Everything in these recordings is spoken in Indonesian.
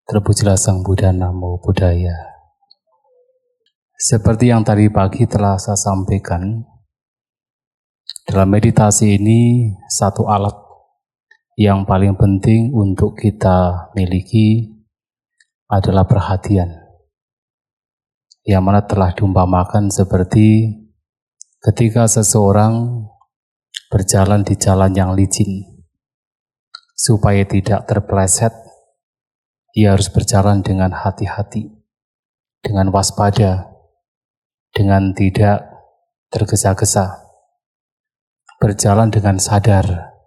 Terpujilah Sang Buddha, Namo Buddhaya. Seperti yang tadi pagi telah saya sampaikan, dalam meditasi ini satu alat yang paling penting untuk kita miliki adalah perhatian. Yang mana telah diumpamakan seperti ketika seseorang berjalan di jalan yang licin, supaya tidak terpeleset, ia harus berjalan dengan hati-hati, dengan waspada, dengan tidak tergesa-gesa, berjalan dengan sadar.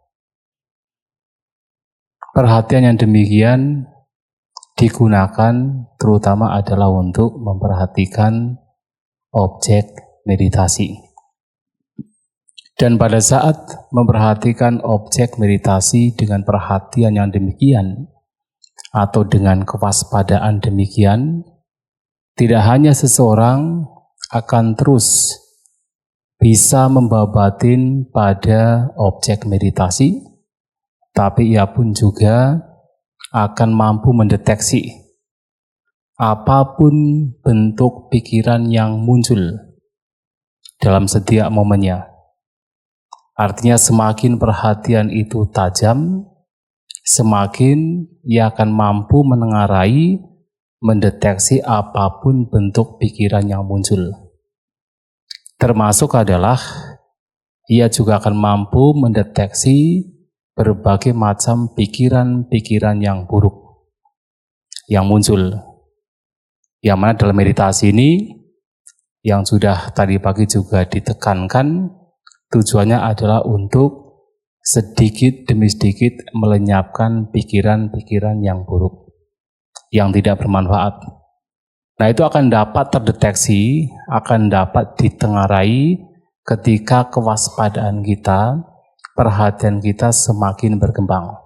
Perhatian yang demikian digunakan terutama adalah untuk memperhatikan objek meditasi. Dan pada saat memperhatikan objek meditasi dengan perhatian yang demikian, atau dengan kewaspadaan demikian, tidak hanya seseorang akan terus bisa membawa batin pada objek meditasi, tapi ia pun juga akan mampu mendeteksi apapun bentuk pikiran yang muncul dalam setiap momennya. Artinya semakin perhatian itu tajam, semakin ia akan mampu menengarai, mendeteksi apapun bentuk pikiran yang muncul. Termasuk adalah ia juga akan mampu mendeteksi berbagai macam pikiran-pikiran yang buruk yang muncul. Yang mana dalam meditasi ini, yang sudah tadi pagi juga ditekankan, tujuannya adalah untuk sedikit demi sedikit melenyapkan pikiran-pikiran yang buruk, yang tidak bermanfaat. Nah, itu akan dapat terdeteksi, akan dapat ditengarai ketika kewaspadaan kita, perhatian kita semakin berkembang.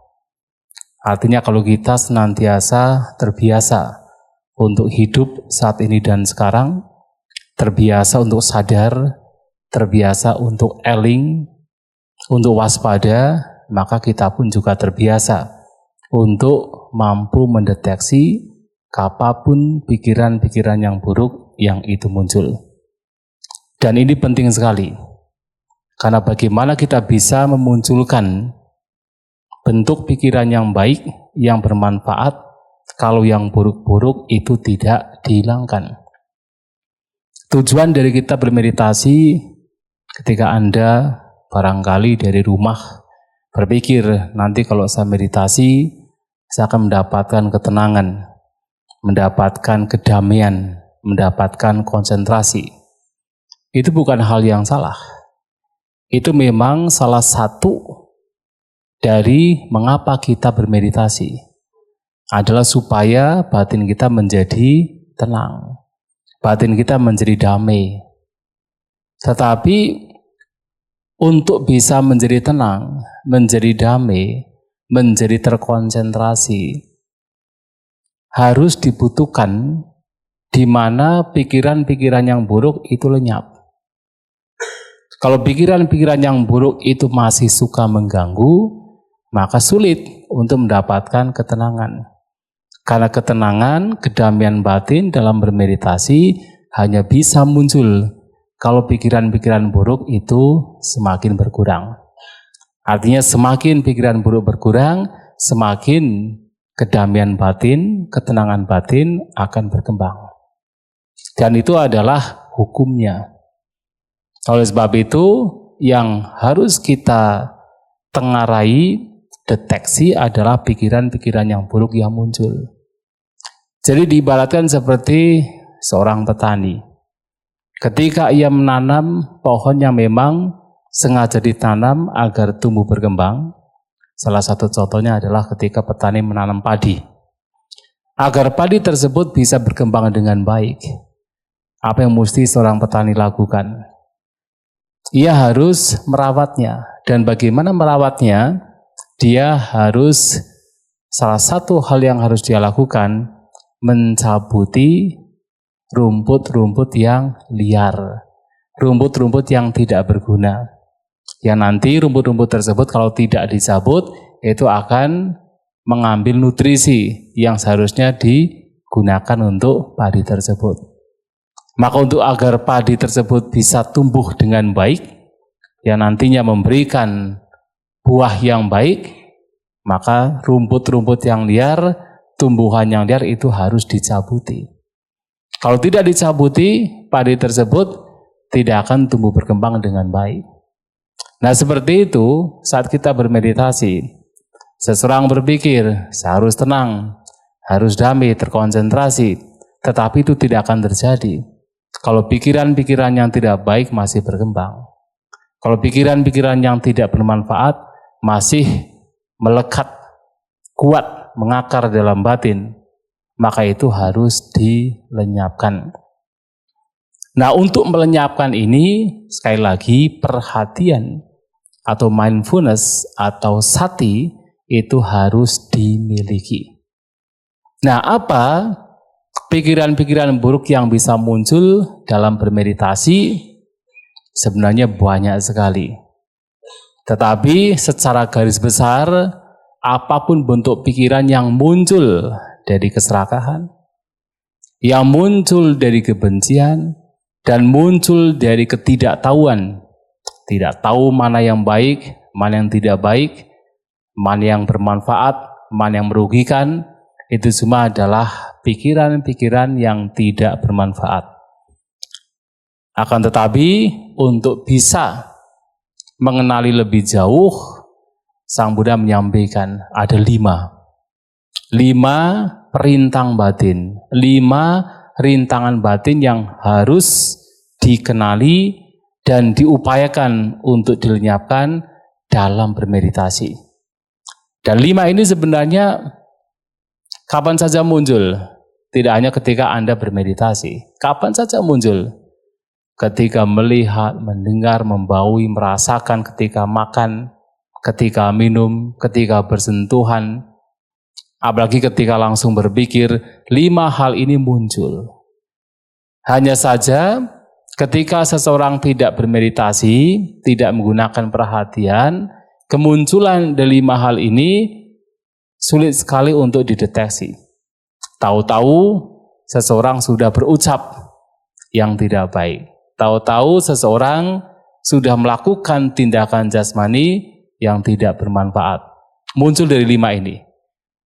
Artinya kalau kita senantiasa terbiasa untuk hidup saat ini dan sekarang, terbiasa untuk sadar, terbiasa untuk eling, untuk waspada, maka kita pun juga terbiasa untuk mampu mendeteksi apapun pikiran-pikiran yang buruk yang itu muncul. Dan ini penting sekali, karena bagaimana kita bisa memunculkan bentuk pikiran yang baik, yang bermanfaat, kalau yang buruk-buruk itu tidak dihilangkan. Tujuan dari kita bermeditasi, ketika Anda barangkali dari rumah berpikir, nanti kalau saya meditasi, saya akan mendapatkan ketenangan, mendapatkan kedamaian, mendapatkan konsentrasi. Itu bukan hal yang salah. Itu memang salah satu dari mengapa kita bermeditasi, adalah supaya batin kita menjadi tenang, batin kita menjadi damai. Tetapi untuk bisa menjadi tenang, menjadi damai, menjadi terkonsentrasi, harus dibutuhkan di mana pikiran-pikiran yang buruk itu lenyap. Kalau pikiran-pikiran yang buruk itu masih suka mengganggu, maka sulit untuk mendapatkan ketenangan. Karena ketenangan, kedamaian batin dalam bermeditasi hanya bisa muncul kalau pikiran-pikiran buruk itu semakin berkurang. Artinya semakin pikiran buruk berkurang, semakin kedamaian batin, ketenangan batin akan berkembang. Dan itu adalah hukumnya. Oleh sebab itu, yang harus kita tengarai, deteksi adalah pikiran-pikiran yang buruk yang muncul. Jadi diibaratkan seperti seorang petani. Ketika ia menanam pohon yang memang sengaja ditanam agar tumbuh berkembang, salah satu contohnya adalah ketika petani menanam padi. Agar padi tersebut bisa berkembang dengan baik, apa yang mesti seorang petani lakukan? Ia harus merawatnya. Dan bagaimana merawatnya? Dia harus, salah satu hal yang harus dia lakukan, mencabuti rumput-rumput yang liar, rumput-rumput yang tidak berguna. Yang nanti rumput-rumput tersebut kalau tidak dicabut, itu akan mengambil nutrisi yang seharusnya digunakan untuk padi tersebut. Maka untuk agar padi tersebut bisa tumbuh dengan baik, yang nantinya memberikan buah yang baik, maka rumput-rumput yang liar, tumbuhan yang liar itu harus dicabuti. Kalau tidak dicabuti, padi tersebut tidak akan tumbuh berkembang dengan baik. Nah seperti itu, saat kita bermeditasi, seseorang berpikir, saya harus tenang, harus damai, terkonsentrasi, tetapi itu tidak akan terjadi. Kalau pikiran-pikiran yang tidak baik masih berkembang. Kalau pikiran-pikiran yang tidak bermanfaat masih melekat, kuat, mengakar dalam batin, maka itu harus dilenyapkan. Nah, untuk melenyapkan ini, sekali lagi perhatian atau mindfulness atau sati itu harus dimiliki. Nah, apa pikiran-pikiran buruk yang bisa muncul dalam bermeditasi? Sebenarnya banyak sekali. Tetapi secara garis besar, apapun bentuk pikiran yang muncul dari keserakahan, yang muncul dari kebencian, dan muncul dari ketidaktahuan, tidak tahu mana yang baik, mana yang tidak baik, mana yang bermanfaat, mana yang merugikan, itu semua adalah pikiran-pikiran yang tidak bermanfaat. Akan tetapi, untuk bisa mengenali lebih jauh, Sang Buddha menyampaikan ada 5 perintang batin, 5 rintangan batin yang harus dikenali dan diupayakan untuk dilenyapkan dalam bermeditasi. Dan 5 ini sebenarnya kapan saja muncul, tidak hanya ketika Anda bermeditasi. Kapan saja muncul, ketika melihat, mendengar, membaui, merasakan, ketika makan, ketika minum, ketika bersentuhan, apalagi ketika langsung berpikir, 5 hal ini muncul. Hanya saja ketika seseorang tidak bermeditasi, tidak menggunakan perhatian, kemunculan dari 5 hal ini sulit sekali untuk dideteksi. Tahu-tahu seseorang sudah berucap yang tidak baik. Tahu-tahu seseorang sudah melakukan tindakan jasmani yang tidak bermanfaat. Muncul dari 5 ini.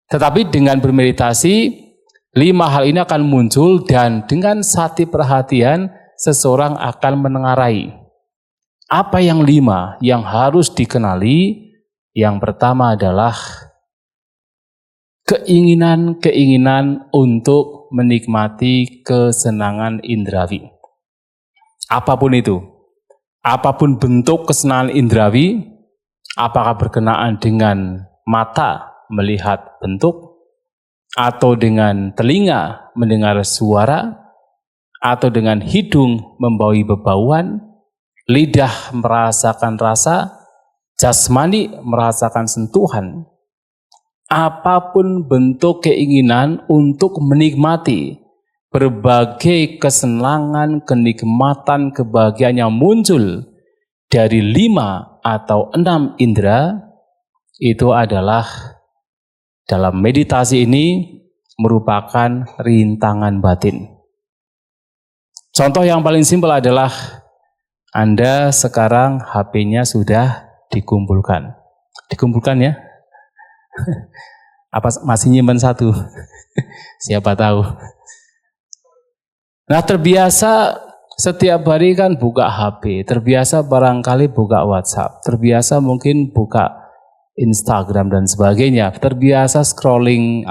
Tetapi dengan bermeditasi, 5 hal ini akan muncul dan dengan sati perhatian, seseorang akan menengarai. Apa yang 5 yang harus dikenali? Yang pertama adalah keinginan-keinginan untuk menikmati kesenangan indrawi. Apapun itu, apapun bentuk kesenangan indrawi, apakah berkenaan dengan mata melihat bentuk, atau dengan telinga mendengar suara, atau dengan hidung membaui bebauan, lidah merasakan rasa, jasmani merasakan sentuhan. Apapun bentuk keinginan untuk menikmati berbagai kesenangan, kenikmatan, kebahagiaan yang muncul dari 5 atau 6 indera, itu adalah dalam meditasi ini merupakan rintangan batin. Contoh yang paling simpel adalah Anda sekarang HP-nya sudah dikumpulkan. Dikumpulkan ya? Apa masih nyimpen 1? Siapa tahu. Nah, terbiasa setiap hari kan buka HP, terbiasa barangkali buka WhatsApp, terbiasa mungkin buka Instagram dan sebagainya, terbiasa scrolling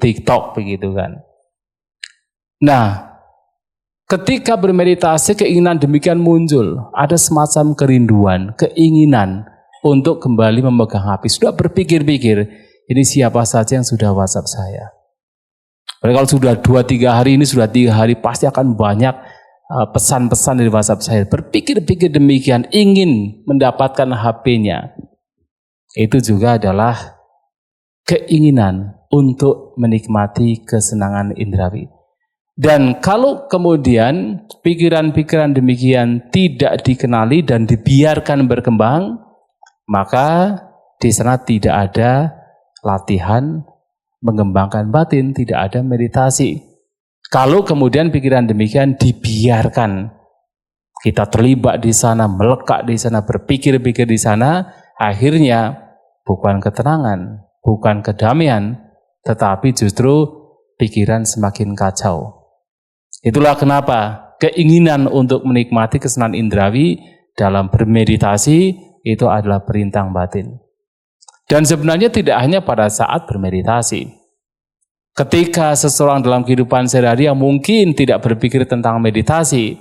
TikTok begitu kan. Nah, ketika bermeditasi keinginan demikian muncul, ada semacam kerinduan, keinginan untuk kembali memegang HP. Sudah berpikir-pikir, ini siapa saja yang sudah WhatsApp saya. Kalau sudah 2-3 hari ini, sudah 3 hari pasti akan banyak pesan-pesan dari WhatsApp saya. Berpikir-pikir demikian, ingin mendapatkan HP-nya. Itu juga adalah keinginan untuk menikmati kesenangan indrawi. Dan kalau kemudian pikiran-pikiran demikian tidak dikenali dan dibiarkan berkembang, maka di sana tidak ada latihan mengembangkan batin, tidak ada meditasi. Kalau kemudian pikiran demikian dibiarkan, kita terlibat di sana, melekat di sana, berpikir-pikir di sana, akhirnya bukan ketenangan, bukan kedamaian, tetapi justru pikiran semakin kacau. Itulah kenapa keinginan untuk menikmati kesenangan indrawi dalam bermeditasi itu adalah perintah batin. Dan sebenarnya tidak hanya pada saat bermeditasi. Ketika seseorang dalam kehidupan sehari-hari yang mungkin tidak berpikir tentang meditasi,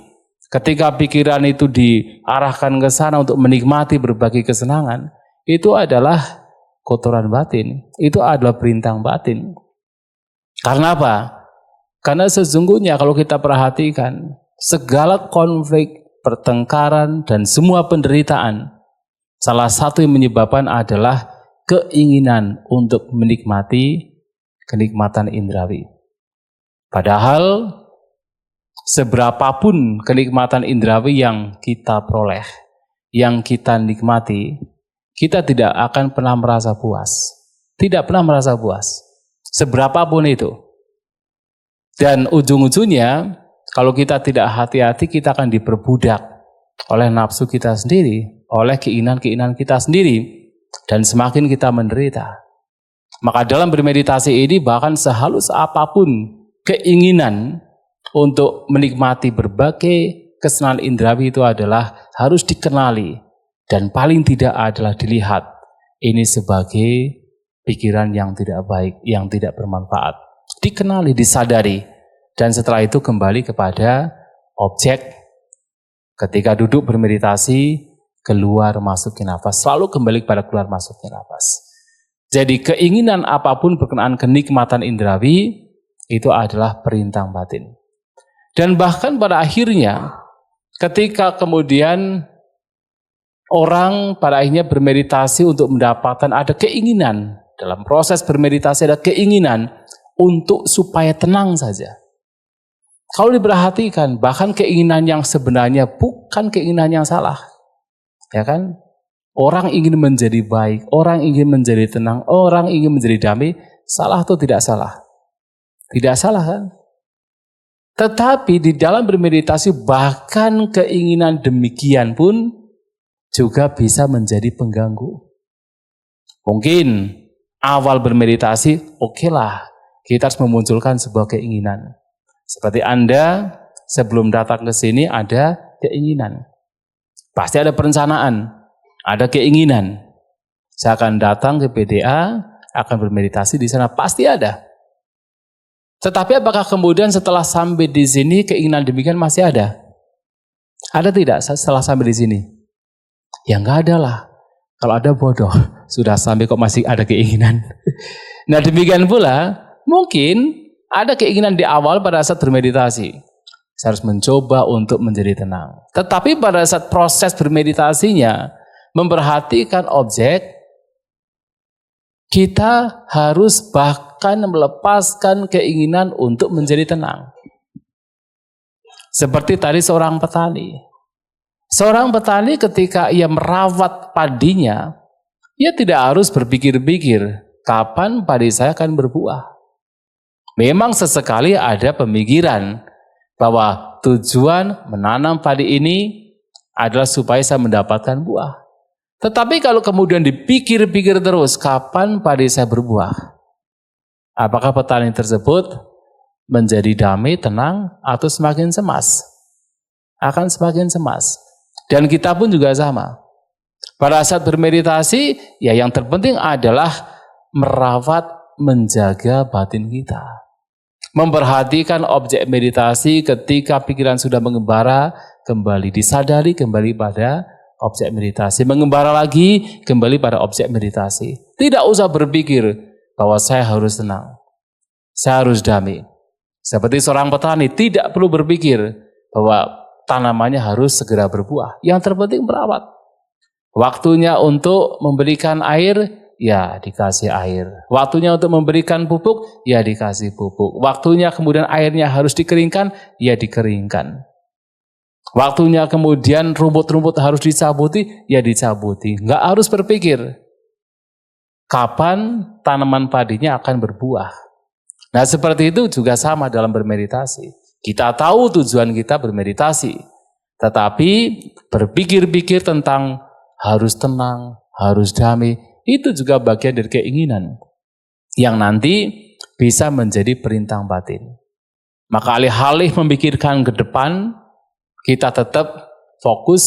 ketika pikiran itu diarahkan ke sana untuk menikmati berbagai kesenangan, itu adalah kotoran batin, itu adalah perintah batin. Karena apa? Karena sesungguhnya kalau kita perhatikan, segala konflik, pertengkaran, dan semua penderitaan, salah satu yang menyebabkan adalah keinginan untuk menikmati kenikmatan indrawi. Padahal seberapapun kenikmatan indrawi yang kita peroleh, yang kita nikmati, kita tidak akan pernah merasa puas. Tidak pernah merasa puas. Seberapapun itu. Dan ujung-ujungnya, kalau kita tidak hati-hati, kita akan diperbudak oleh nafsu kita sendiri, oleh keinginan-keinginan kita sendiri. Dan semakin kita menderita. Maka dalam bermeditasi ini bahkan sehalus apapun keinginan untuk menikmati berbagai kesenangan indrawi itu adalah harus dikenali. Dan paling tidak adalah dilihat. Ini sebagai pikiran yang tidak baik, yang tidak bermanfaat. Dikenali, disadari. Dan setelah itu kembali kepada objek. Ketika duduk bermeditasi, keluar masuknya nafas, selalu kembali kepada keluar masuknya nafas. Jadi keinginan apapun berkenaan kenikmatan indrawi itu adalah perintah batin. Dan bahkan pada akhirnya ketika kemudian orang pada akhirnya bermeditasi untuk mendapatkan, ada keinginan dalam proses bermeditasi, ada keinginan untuk supaya tenang saja. Kalau diperhatikan, bahkan keinginan yang sebenarnya bukan keinginan yang salah. Ya kan? Orang ingin menjadi baik, orang ingin menjadi tenang, orang ingin menjadi damai, salah atau tidak salah? Tidak salah kan? Tetapi di dalam bermeditasi bahkan keinginan demikian pun juga bisa menjadi pengganggu. Mungkin awal bermeditasi, okelah, kita harus memunculkan sebuah keinginan. Seperti Anda sebelum datang ke sini ada keinginan. Pasti ada perencanaan, ada keinginan. Saya akan datang ke PDA, akan bermeditasi di sana, pasti ada. Tetapi apakah kemudian setelah sampai di sini keinginan demikian masih ada? Ada tidak setelah sampai di sini? Ya enggak ada lah. Kalau ada bodoh, sudah sampai kok masih ada keinginan. Nah demikian pula, mungkin ada keinginan di awal pada saat bermeditasi. Saya harus mencoba untuk menjadi tenang. Tetapi pada saat proses bermeditasinya, memperhatikan objek, kita harus bahkan melepaskan keinginan untuk menjadi tenang. Seperti tadi seorang petani. Seorang petani ketika ia merawat padinya, ia tidak harus berpikir-pikir kapan padi saya akan berbuah. Memang sesekali ada pemikiran bahwa tujuan menanam padi ini adalah supaya saya mendapatkan buah. Tetapi kalau kemudian dipikir-pikir terus kapan padi saya berbuah, apakah petani tersebut menjadi damai, tenang, atau semakin cemas? Akan semakin cemas. Dan kita pun juga sama. Pada saat bermeditasi, ya yang terpenting adalah merawat, menjaga batin kita. Memperhatikan objek meditasi ketika pikiran sudah mengembara, kembali disadari, kembali pada objek meditasi. Mengembara lagi, kembali pada objek meditasi. Tidak usah berpikir bahwa saya harus tenang, saya harus damai. Seperti seorang petani, tidak perlu berpikir bahwa tanamannya harus segera berbuah. Yang terpenting merawat. Waktunya untuk memberikan air, ya dikasih air. Waktunya untuk memberikan pupuk, ya dikasih pupuk. Waktunya kemudian airnya harus dikeringkan, ya dikeringkan. Waktunya kemudian rumput-rumput harus dicabuti, ya dicabuti. Nggak harus berpikir. kapan tanaman padinya akan berbuah. Nah, seperti itu juga sama dalam bermeditasi. Kita tahu tujuan kita bermeditasi, tetapi berpikir-pikir tentang harus tenang, harus damai, itu juga bagian dari keinginan yang nanti bisa menjadi perintah batin. Maka alih-alih memikirkan ke depan, kita tetap fokus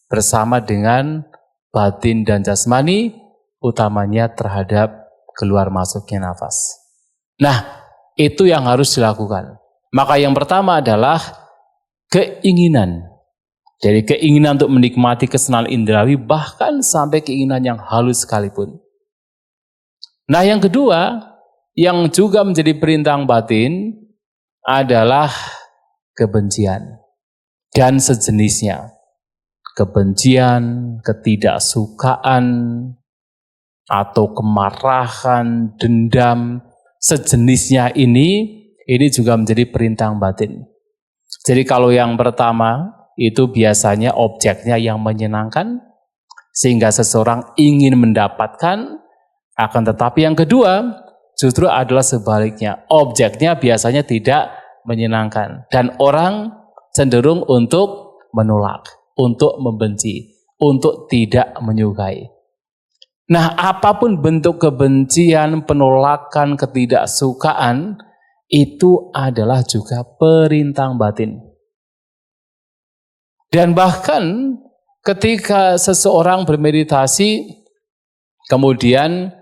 bersama dengan batin dan jasmani, utamanya terhadap keluar masuknya nafas. Nah, itu yang harus dilakukan. Maka yang pertama adalah keinginan. Jadi keinginan untuk menikmati kesenangan indrawi, bahkan sampai keinginan yang halus sekalipun. Nah, yang kedua, yang juga menjadi perintah batin adalah kebencian dan sejenisnya. Kebencian, ketidaksukaan, atau kemarahan, dendam, sejenisnya ini juga menjadi perintah batin. Jadi kalau yang pertama itu biasanya objeknya yang menyenangkan, sehingga seseorang ingin mendapatkan, akan tetapi yang kedua justru adalah sebaliknya. Objeknya biasanya tidak menyenangkan, dan orang cenderung untuk menolak, untuk membenci, untuk tidak menyukai. Nah, apapun bentuk kebencian, penolakan, ketidaksukaan, itu adalah juga perintah batin. Dan bahkan ketika seseorang bermeditasi, kemudian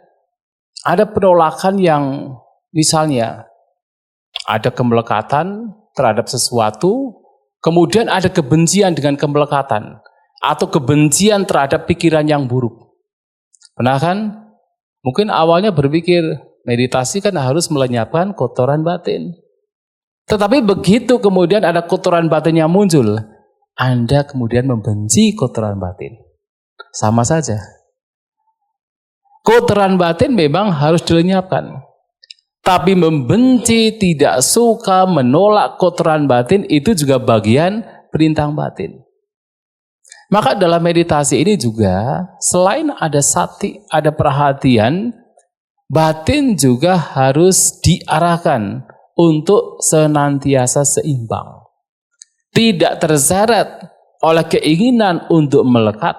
ada penolakan yang misalnya ada kemelekatan terhadap sesuatu, kemudian ada kebencian dengan kemelekatan, atau kebencian terhadap pikiran yang buruk. Pernah kan? Mungkin awalnya berpikir, meditasi kan harus melenyapkan kotoran batin. Tetapi begitu kemudian ada kotoran batin yang muncul, Anda kemudian membenci kotoran batin. Sama saja. Kotoran batin memang harus dilenyapkan. Tapi membenci, tidak suka, menolak kotoran batin itu juga bagian perintah batin. Maka dalam meditasi ini juga selain ada sati, ada perhatian, batin juga harus diarahkan untuk senantiasa seimbang. Tidak terseret oleh keinginan untuk melekat,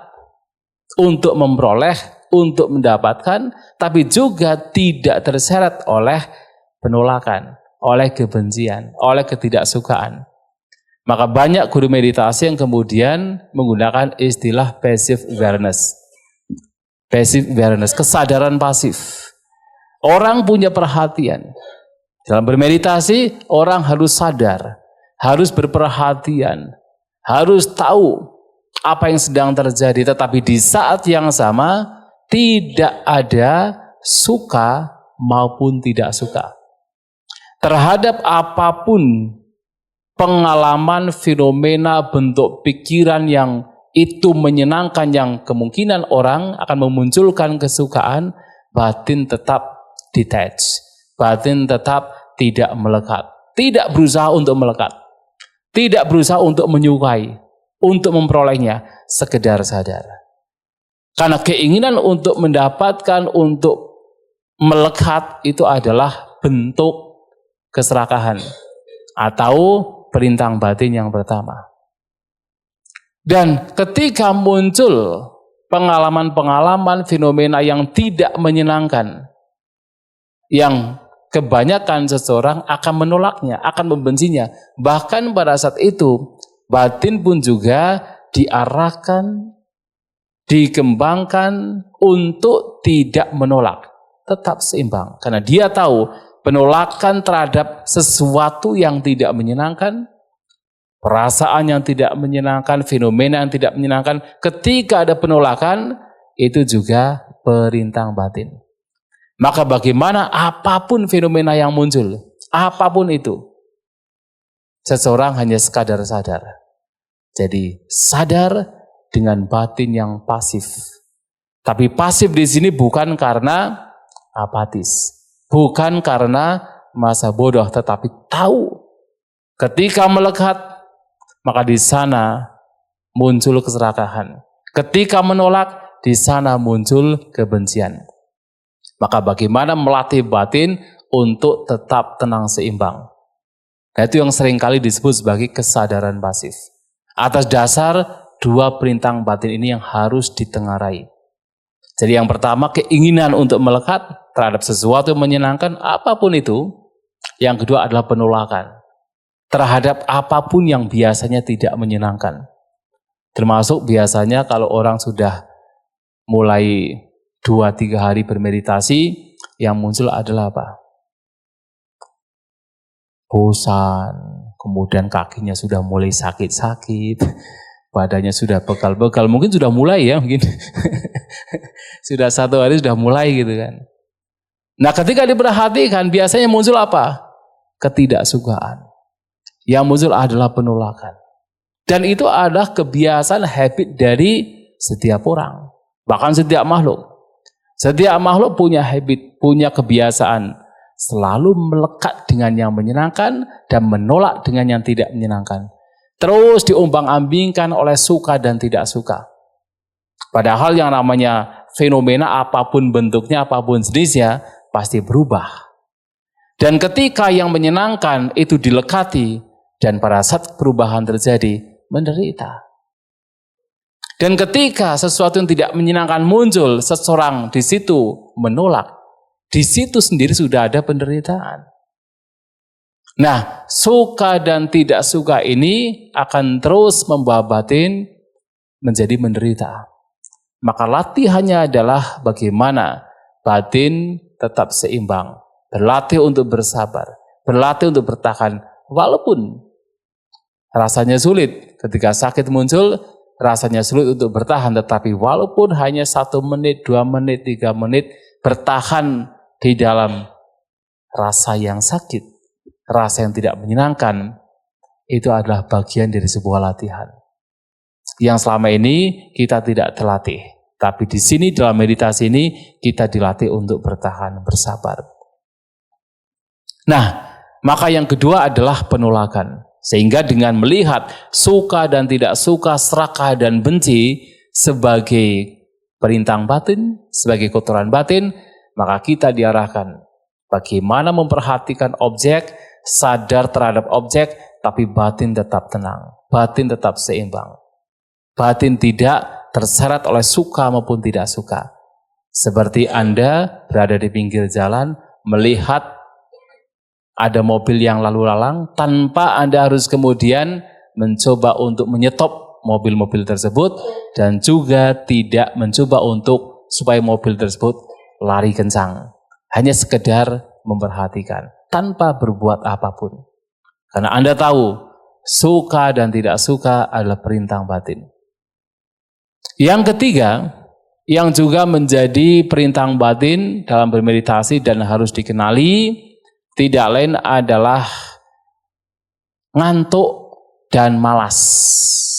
untuk memperoleh, untuk mendapatkan, tapi juga tidak terseret oleh penolakan, oleh kebencian, oleh ketidaksukaan. Maka banyak guru meditasi yang kemudian menggunakan istilah passive awareness. Passive awareness, kesadaran pasif. Orang punya perhatian. Dalam bermeditasi, orang harus sadar, harus berperhatian, harus tahu apa yang sedang terjadi, tetapi di saat yang sama tidak ada suka maupun tidak suka. Terhadap apapun pengalaman, fenomena, bentuk pikiran yang itu menyenangkan, yang kemungkinan orang akan memunculkan kesukaan, batin tetap detach, batin tetap tidak melekat, tidak berusaha untuk melekat, tidak berusaha untuk menyukai, untuk memperolehnya, sekedar sadar. Karena keinginan untuk mendapatkan, untuk melekat itu adalah bentuk keserakahan atau perintah batin yang pertama. Dan ketika muncul pengalaman-pengalaman, fenomena yang tidak menyenangkan, yang kebanyakan seseorang akan menolaknya, akan membencinya. Bahkan pada saat itu, batin pun juga diarahkan, dikembangkan untuk tidak menolak, tetap seimbang. Karena dia tahu penolakan terhadap sesuatu yang tidak menyenangkan, perasaan yang tidak menyenangkan, fenomena yang tidak menyenangkan, ketika ada penolakan, itu juga perintah batin. Maka bagaimana apapun fenomena yang muncul, apapun itu, seseorang hanya sekadar sadar. Jadi sadar dengan batin yang pasif. Tapi pasif di sini bukan karena apatis, bukan karena masa bodoh, tetapi tahu ketika melekat, maka di sana muncul keserakahan. Ketika menolak, di sana muncul kebencian. Maka bagaimana melatih batin untuk tetap tenang seimbang? Nah, itu yang seringkali disebut sebagai kesadaran pasif. Atas dasar dua perintah batin ini yang harus ditengarai. Jadi yang pertama, keinginan untuk melekat terhadap sesuatu yang menyenangkan apapun itu. Yang kedua adalah penolakan terhadap apapun yang biasanya tidak menyenangkan. Termasuk biasanya kalau orang sudah mulai 2-3 hari bermeditasi, yang muncul adalah apa? Bosan, kemudian kakinya sudah mulai sakit-sakit, badannya sudah bekal-bekal, mungkin sudah mulai ya, mungkin sudah 1 hari sudah mulai gitu kan. Nah, ketika diperhatikan biasanya muncul apa? Ketidaksukaan. Yang muncul adalah penolakan. Dan itu adalah kebiasaan habit dari setiap orang, bahkan setiap makhluk. Setiap makhluk punya habit, punya kebiasaan selalu melekat dengan yang menyenangkan dan menolak dengan yang tidak menyenangkan. Terus diombang-ambingkan oleh suka dan tidak suka. Padahal yang namanya fenomena apapun bentuknya, apapun jenisnya, pasti berubah. Dan ketika yang menyenangkan itu dilekati, dan pada saat perubahan terjadi, menderita. Dan ketika sesuatu yang tidak menyenangkan muncul, seseorang di situ menolak, di situ sendiri sudah ada penderitaan. Nah, suka dan tidak suka ini akan terus membawa batin menjadi menderita. Maka latihannya adalah bagaimana batin tetap seimbang, berlatih untuk bersabar, berlatih untuk bertahan, walaupun rasanya sulit. Ketika sakit muncul, rasanya sulit untuk bertahan, tetapi walaupun hanya 1 menit, 2 menit, 3 menit, bertahan di dalam rasa yang sakit, rasa yang tidak menyenangkan, itu adalah bagian dari sebuah latihan yang selama ini kita tidak terlatih. Tapi di sini dalam meditasi ini kita dilatih untuk bertahan, bersabar. Nah, maka yang kedua adalah penolakan. Sehingga dengan melihat suka dan tidak suka, serakah dan benci sebagai perintah batin, sebagai kotoran batin, maka kita diarahkan bagaimana memperhatikan objek, sadar terhadap objek, tapi batin tetap tenang, batin tetap seimbang. Batin tidak terseret oleh suka maupun tidak suka. Seperti Anda berada di pinggir jalan, melihat ada mobil yang lalu lalang, tanpa Anda harus kemudian mencoba untuk menyetop mobil-mobil tersebut, dan juga tidak mencoba untuk supaya mobil tersebut lari kencang. Hanya sekedar memperhatikan, tanpa berbuat apapun. Karena Anda tahu, suka dan tidak suka adalah perintah batin. Yang ketiga, yang juga menjadi perintah batin dalam bermeditasi dan harus dikenali, tidak lain adalah ngantuk dan malas.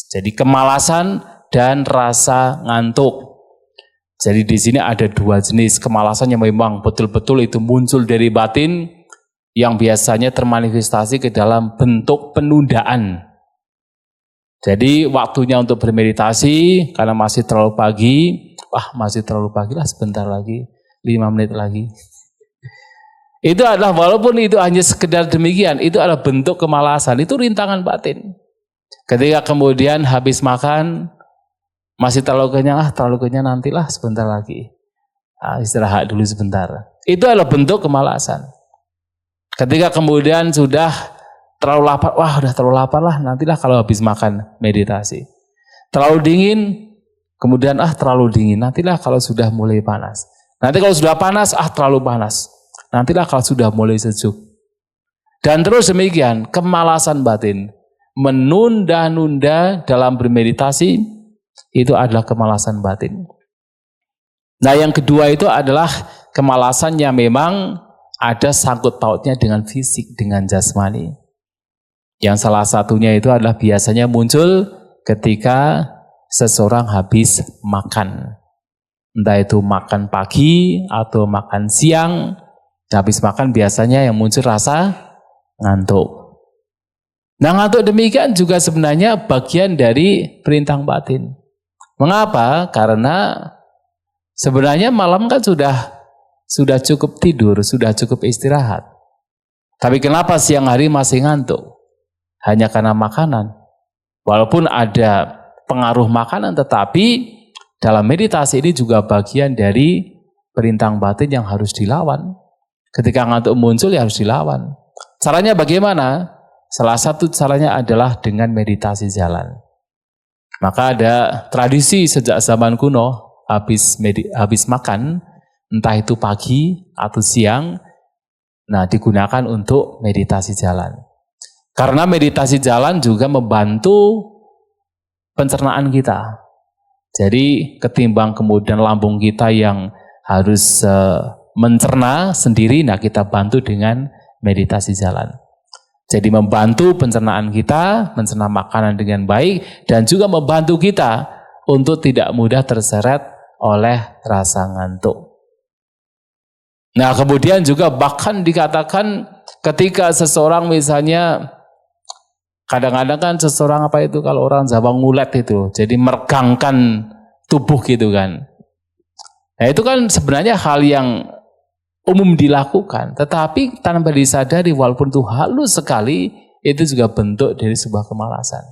Jadi kemalasan dan rasa ngantuk. Jadi di sini ada 2 jenis kemalasan yang memang betul-betul itu muncul dari batin, yang biasanya termanifestasi ke dalam bentuk penundaan. Jadi waktunya untuk bermeditasi karena masih terlalu pagi, masih terlalu pagi lah, sebentar lagi, 5 menit lagi. Itu adalah, walaupun itu hanya sekedar demikian, itu adalah bentuk kemalasan, itu rintangan batin. Ketika kemudian habis makan, masih terlalu kenyang, nantilah sebentar lagi. Istirahat dulu sebentar. Itu adalah bentuk kemalasan. Ketika kemudian sudah terlalu lapar, udah terlalu lapar lah, nantilah kalau habis makan meditasi. Terlalu dingin, kemudian terlalu dingin, nantilah kalau sudah mulai panas. Nanti kalau sudah panas, terlalu panas. Nantilah kalau sudah mulai sejuk. Dan terus demikian, kemalasan batin. Menunda-nunda dalam bermeditasi, itu adalah kemalasan batin. Nah, yang kedua itu adalah kemalasan yang memang ada sangkut pautnya dengan fisik, dengan jasmani. Yang salah satunya itu adalah biasanya muncul ketika seseorang habis makan. Entah itu makan pagi atau makan siang, habis makan biasanya yang muncul rasa ngantuk. Nah, ngantuk demikian juga sebenarnya bagian dari perintah batin. Mengapa? Karena sebenarnya malam kan sudah sudah cukup tidur, sudah cukup istirahat. Tapi kenapa siang hari masih ngantuk? Hanya karena makanan. Walaupun ada pengaruh makanan, tetapi dalam meditasi ini juga bagian dari perintah batin yang harus dilawan. Ketika ngantuk muncul ya harus dilawan. Caranya bagaimana? Salah satu caranya adalah dengan meditasi jalan. Maka ada tradisi sejak zaman kuno, habis makan, entah itu pagi atau siang, nah digunakan untuk meditasi jalan. Karena meditasi jalan juga membantu pencernaan kita. Jadi ketimbang kemudian lambung kita yang harus mencerna sendiri, nah kita bantu dengan meditasi jalan. Jadi membantu pencernaan kita, mencerna makanan dengan baik, dan juga membantu kita untuk tidak mudah terseret oleh rasa ngantuk. Nah kemudian juga bahkan dikatakan ketika seseorang misalnya, kadang-kadang kan seseorang apa itu kalau orang Jawa ngulet itu, jadi meregangkan tubuh gitu kan. Nah itu kan sebenarnya hal yang umum dilakukan, tetapi tanpa disadari walaupun itu halus sekali, itu juga bentuk dari sebuah kemalasan.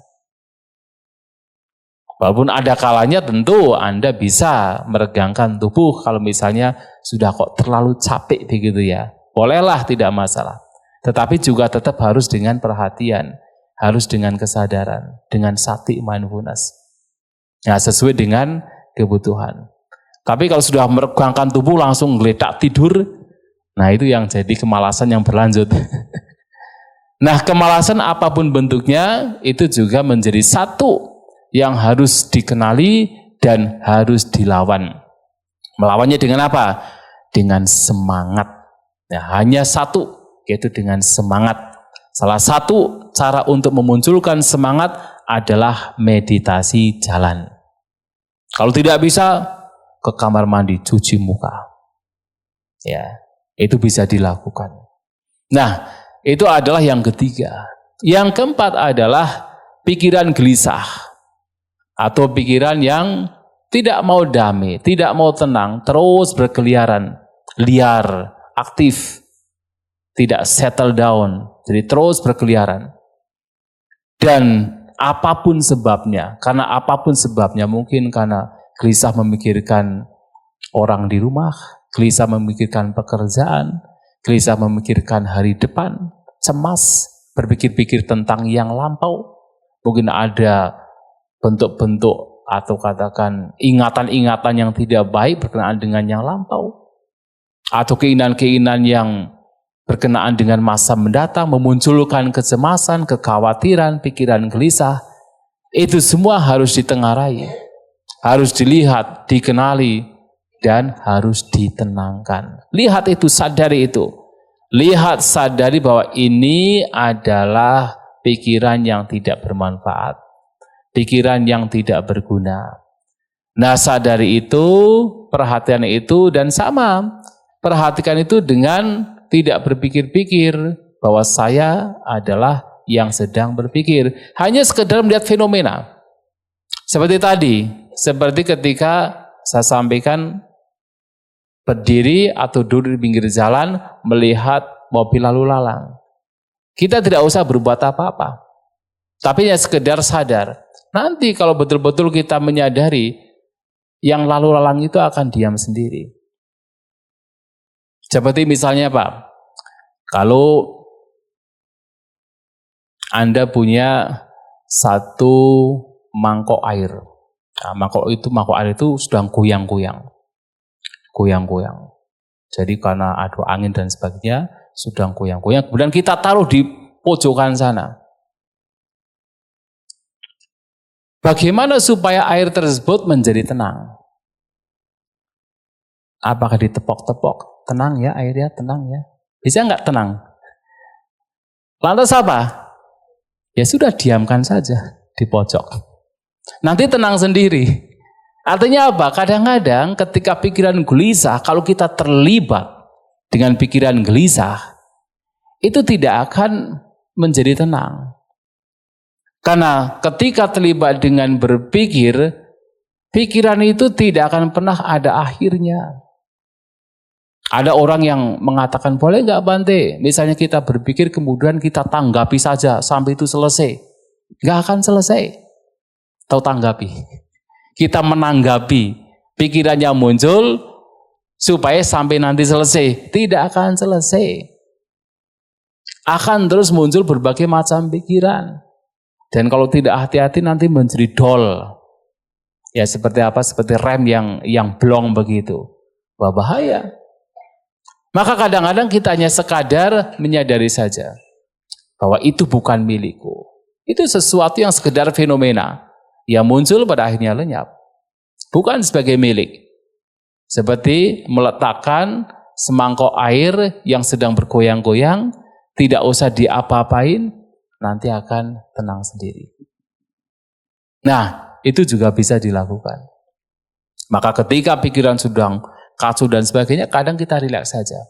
Walaupun ada kalanya tentu Anda bisa meregangkan tubuh kalau misalnya sudah kok terlalu capek begitu ya. Bolehlah, tidak masalah. Tetapi juga tetap harus dengan perhatian, harus dengan kesadaran, dengan sati mindfulness. Nah, sesuai dengan kebutuhan. Tapi kalau sudah meregangkan tubuh langsung geletak tidur, nah itu yang jadi kemalasan yang berlanjut. Nah kemalasan apapun bentuknya itu juga menjadi satu yang harus dikenali dan harus dilawan. Melawannya dengan apa? Dengan semangat. Ya, hanya satu, yaitu dengan semangat. Salah satu cara untuk memunculkan semangat adalah meditasi jalan. Kalau tidak bisa, ke kamar mandi, cuci muka. Ya. Itu bisa dilakukan. Nah, itu adalah yang ketiga. Yang keempat adalah pikiran gelisah. Atau pikiran yang tidak mau damai, tidak mau tenang, terus berkeliaran, liar, aktif, tidak settle down, jadi terus berkeliaran. Dan apapun sebabnya, karena apapun sebabnya, mungkin karena gelisah memikirkan orang di rumah, gelisah memikirkan pekerjaan, gelisah memikirkan hari depan, cemas, berpikir-pikir tentang yang lampau. Mungkin ada bentuk-bentuk atau katakan ingatan-ingatan yang tidak baik berkenaan dengan yang lampau. Atau keinginan-keinginan yang berkenaan dengan masa mendatang, memunculkan kecemasan, kekhawatiran, pikiran gelisah. Itu semua harus ditengarai, harus dilihat, dikenali, dan harus ditenangkan. Lihat itu, sadari itu. Lihat, sadari bahwa ini adalah pikiran yang tidak bermanfaat. Pikiran yang tidak berguna. Nah, sadari itu, perhatian itu, dan sama. Perhatikan itu dengan tidak berpikir-pikir bahwa saya adalah yang sedang berpikir. Hanya sekedar melihat fenomena. Seperti tadi, seperti ketika saya sampaikan, berdiri atau duduk di pinggir jalan melihat mobil lalu lalang. Kita tidak usah berbuat apa-apa. Tapi ya sekedar sadar. Nanti kalau betul-betul kita menyadari, yang lalu lalang itu akan diam sendiri. Seperti misalnya Pak, kalau Anda punya satu mangkok air. Nah, mangkok air itu sedang goyang-goyang. Jadi karena ada angin dan sebagainya, sedang goyang-goyang. Kemudian kita taruh di pojokan sana. Bagaimana supaya air tersebut menjadi tenang? Apakah ditepok-tepok? Tenang ya airnya, tenang ya. Bisa nggak tenang? Lantas apa? Ya sudah, diamkan saja di pojok. Nanti tenang sendiri. Artinya apa? Kadang-kadang ketika pikiran gelisah, kalau kita terlibat dengan pikiran gelisah, itu tidak akan menjadi tenang. Karena ketika terlibat dengan berpikir, pikiran itu tidak akan pernah ada akhirnya. Ada orang yang mengatakan, boleh nggak Bante? Misalnya kita berpikir kemudian kita tanggapi saja sampai itu selesai. Nggak akan selesai. Tahu tanggapi. Kita menanggapi pikiran yang muncul supaya sampai nanti selesai. Tidak akan selesai. Akan terus muncul berbagai macam pikiran. Dan kalau tidak hati-hati nanti menjadi dol. Ya seperti apa? Seperti rem yang blong begitu. Wah bahaya. Maka kadang-kadang kita hanya sekadar menyadari saja bahwa itu bukan milikku. Itu sesuatu yang sekedar fenomena yang muncul pada akhirnya lenyap. Bukan sebagai milik. Seperti meletakkan semangkok air yang sedang bergoyang-goyang, tidak usah diapa-apain, nanti akan tenang sendiri. Nah, itu juga bisa dilakukan. Maka ketika pikiran sedang kacau dan sebagainya, kadang kita rileks saja.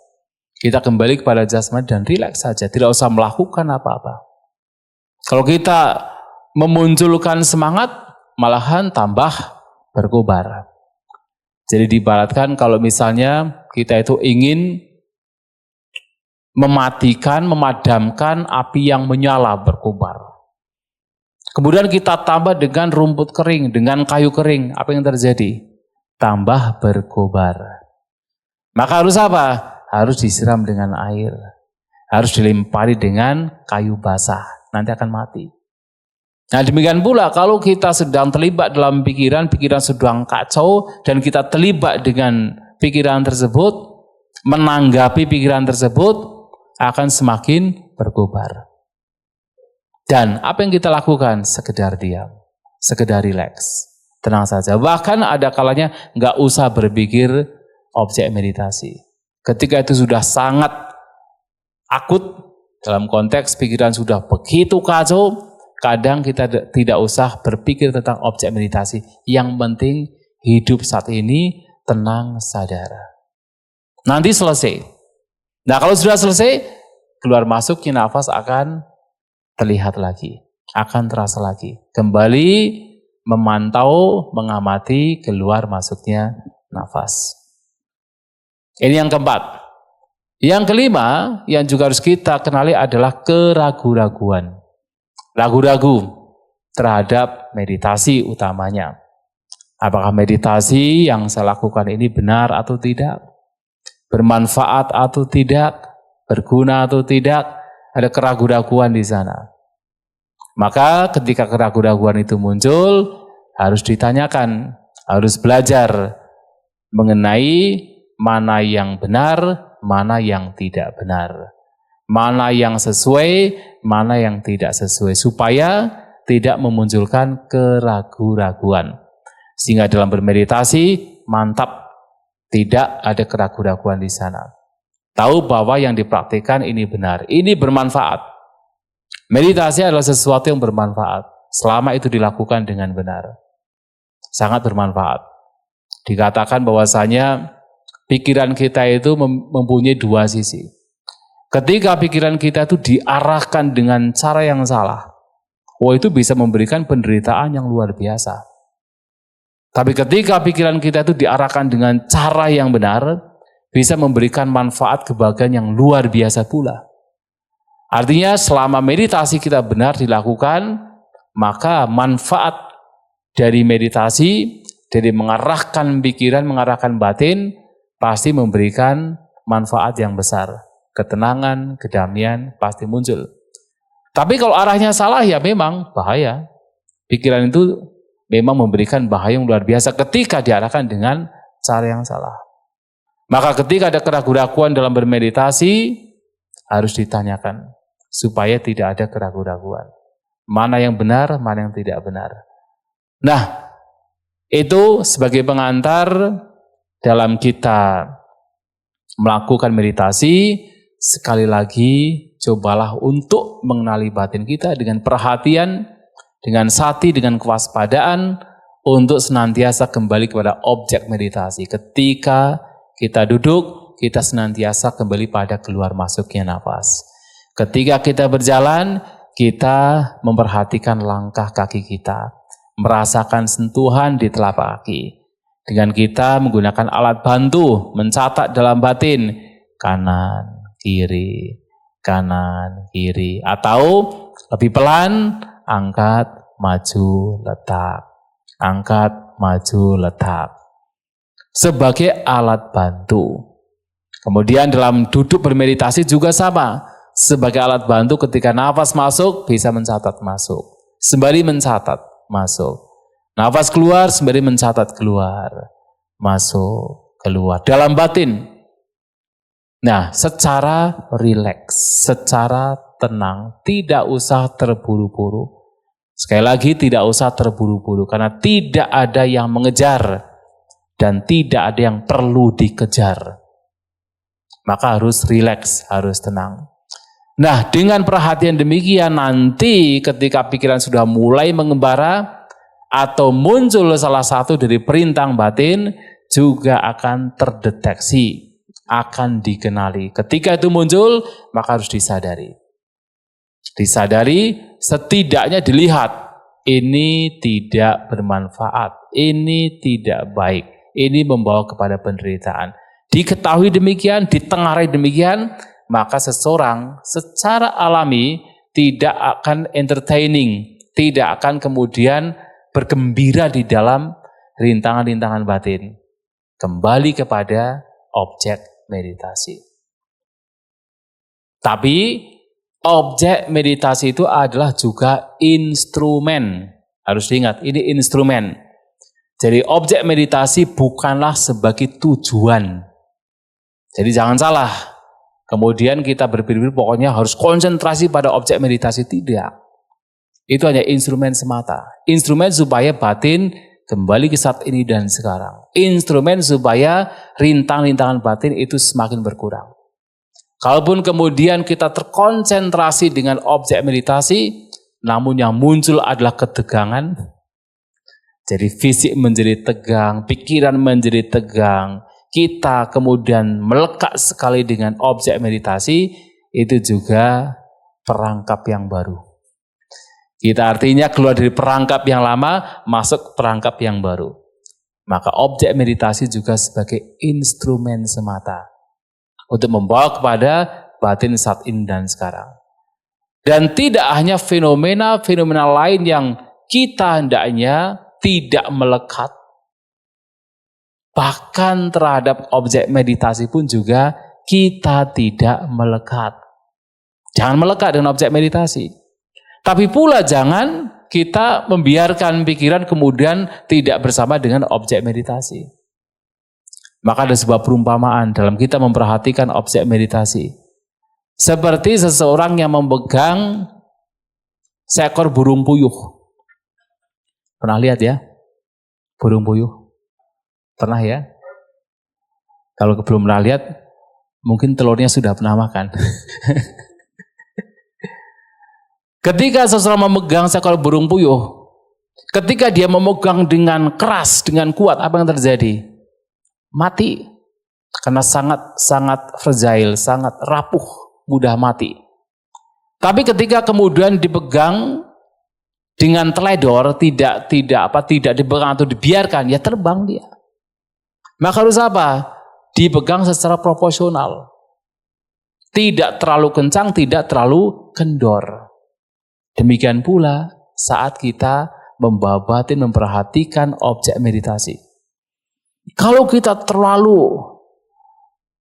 Kita kembali kepada jasmani dan rileks saja, tidak usah melakukan apa-apa. Kalau kita memunculkan semangat, malahan tambah berkobar. Jadi diibaratkan kalau misalnya kita itu ingin memadamkan api yang menyala berkobar. Kemudian kita tambah dengan rumput kering, dengan kayu kering, apa yang terjadi? Tambah berkobar. Maka harus apa? Harus disiram dengan air. Harus dilempari dengan kayu basah. Nanti akan mati. Nah demikian pula kalau kita sedang terlibat dalam pikiran sedang kacau, dan kita terlibat dengan pikiran tersebut, menanggapi pikiran tersebut, akan semakin berkobar. Dan apa yang kita lakukan? Sekedar diam, sekedar rileks, tenang saja. Bahkan ada kalanya nggak usah berpikir objek meditasi. Ketika itu sudah sangat akut, dalam konteks pikiran sudah begitu kacau, kadang kita tidak usah berpikir tentang objek meditasi. Yang penting hidup saat ini tenang, sadar. Nanti selesai. Nah kalau sudah selesai, keluar masuknya nafas akan terlihat lagi, akan terasa lagi. Kembali memantau, mengamati keluar masuknya nafas. Ini yang keempat. Yang kelima, yang juga harus kita kenali adalah keraguan-raguan. Ragu-ragu terhadap meditasi utamanya. Apakah meditasi yang saya lakukan ini benar atau tidak? Bermanfaat atau tidak? Berguna atau tidak? Ada keraguan-raguan di sana. Maka ketika keraguan-raguan itu muncul, harus ditanyakan, harus belajar mengenai mana yang benar, mana yang tidak benar. Mana yang sesuai, mana yang tidak sesuai. Supaya tidak memunculkan keraguan-raguan. Sehingga dalam bermeditasi, mantap, tidak ada keraguan-raguan di sana. Tahu bahwa yang dipraktikkan ini benar, ini bermanfaat. Meditasi adalah sesuatu yang bermanfaat. Selama itu dilakukan dengan benar. Sangat bermanfaat. Dikatakan bahwasanya pikiran kita itu mempunyai dua sisi. Ketika pikiran kita itu diarahkan dengan cara yang salah, itu bisa memberikan penderitaan yang luar biasa. Tapi ketika pikiran kita itu diarahkan dengan cara yang benar, bisa memberikan manfaat kebahagiaan yang luar biasa pula. Artinya selama meditasi kita benar dilakukan, maka manfaat dari meditasi, dari mengarahkan pikiran, mengarahkan batin, pasti memberikan manfaat yang besar. Ketenangan, kedamaian pasti muncul. Tapi kalau arahnya salah ya memang bahaya. Pikiran itu memang memberikan bahaya yang luar biasa ketika diarahkan dengan cara yang salah. Maka ketika ada keraguan-raguan dalam bermeditasi, harus ditanyakan supaya tidak ada keraguan-raguan. Mana yang benar, mana yang tidak benar. Nah, itu sebagai pengantar dalam kita melakukan meditasi. Sekali lagi, cobalah untuk mengenali batin kita dengan perhatian, dengan sati, dengan kewaspadaan, untuk senantiasa kembali kepada objek meditasi. Ketika kita duduk, kita senantiasa kembali pada keluar masuknya nafas. Ketika kita berjalan, kita memperhatikan langkah kaki kita, merasakan sentuhan di telapak kaki. Dengan kita menggunakan alat bantu, mencatat dalam batin, kanan, kiri, atau lebih pelan, angkat, maju, letak, angkat, maju, letak. Sebagai alat bantu. Kemudian dalam duduk bermeditasi juga sama. Sebagai alat bantu ketika nafas masuk, bisa mencatat masuk. Sembari mencatat, masuk. Nafas keluar, sembari mencatat keluar. Masuk, keluar. Dalam batin. Nah, secara rileks, secara tenang, tidak usah terburu-buru. Sekali lagi, tidak usah terburu-buru, karena tidak ada yang mengejar, dan tidak ada yang perlu dikejar. Maka harus rileks, harus tenang. Nah, dengan perhatian demikian, nanti ketika pikiran sudah mulai mengembara, atau muncul salah satu dari perintang batin, juga akan terdeteksi, akan dikenali. Ketika itu muncul, maka harus disadari. Disadari, setidaknya dilihat, ini tidak bermanfaat, ini tidak baik, ini membawa kepada penderitaan. Diketahui demikian, ditengarai demikian, maka seseorang secara alami tidak akan entertaining, tidak akan kemudian bergembira di dalam rintangan-rintangan batin. Kembali kepada objek meditasi. Tapi objek meditasi itu adalah juga instrumen. Harus diingat, ini instrumen. Jadi objek meditasi bukanlah sebagai tujuan. Jadi jangan salah. Kemudian kita berpikir pokoknya harus konsentrasi pada objek meditasi. Tidak. Itu hanya instrumen semata. Instrumen supaya batin kembali ke saat ini dan sekarang. Instrumen supaya rintang-rintangan batin itu semakin berkurang. Kalaupun kemudian kita terkonsentrasi dengan objek meditasi, namun yang muncul adalah ketegangan. Jadi fisik menjadi tegang, pikiran menjadi tegang. Kita kemudian melekat sekali dengan objek meditasi, itu juga perangkap yang baru. Kita artinya keluar dari perangkap yang lama, masuk perangkap yang baru. Maka objek meditasi juga sebagai instrumen semata untuk membawa kepada batin saat ini dan sekarang. Dan tidak hanya fenomena-fenomena lain yang kita hendaknya tidak melekat, bahkan terhadap objek meditasi pun juga kita tidak melekat. Jangan melekat dengan objek meditasi. Tapi pula jangan kita membiarkan pikiran kemudian tidak bersama dengan objek meditasi. Maka ada sebuah perumpamaan dalam kita memperhatikan objek meditasi. Seperti seseorang yang memegang seekor burung puyuh. Pernah lihat ya? Burung puyuh? Pernah ya? Kalau belum pernah lihat, mungkin telurnya sudah pernah makan. Ketika seseorang memegang seekor burung puyuh, ketika dia memegang dengan keras, dengan kuat, apa yang terjadi? Mati. Karena sangat fragile, sangat rapuh, mudah mati. Tapi ketika kemudian dipegang dengan teledor, tidak dipegang atau dibiarkan, ya terbang dia. Maka harus apa? Dipegang secara proporsional. Tidak terlalu kencang, tidak terlalu kendor. Demikian pula saat kita membawa batin memperhatikan objek meditasi. Kalau kita terlalu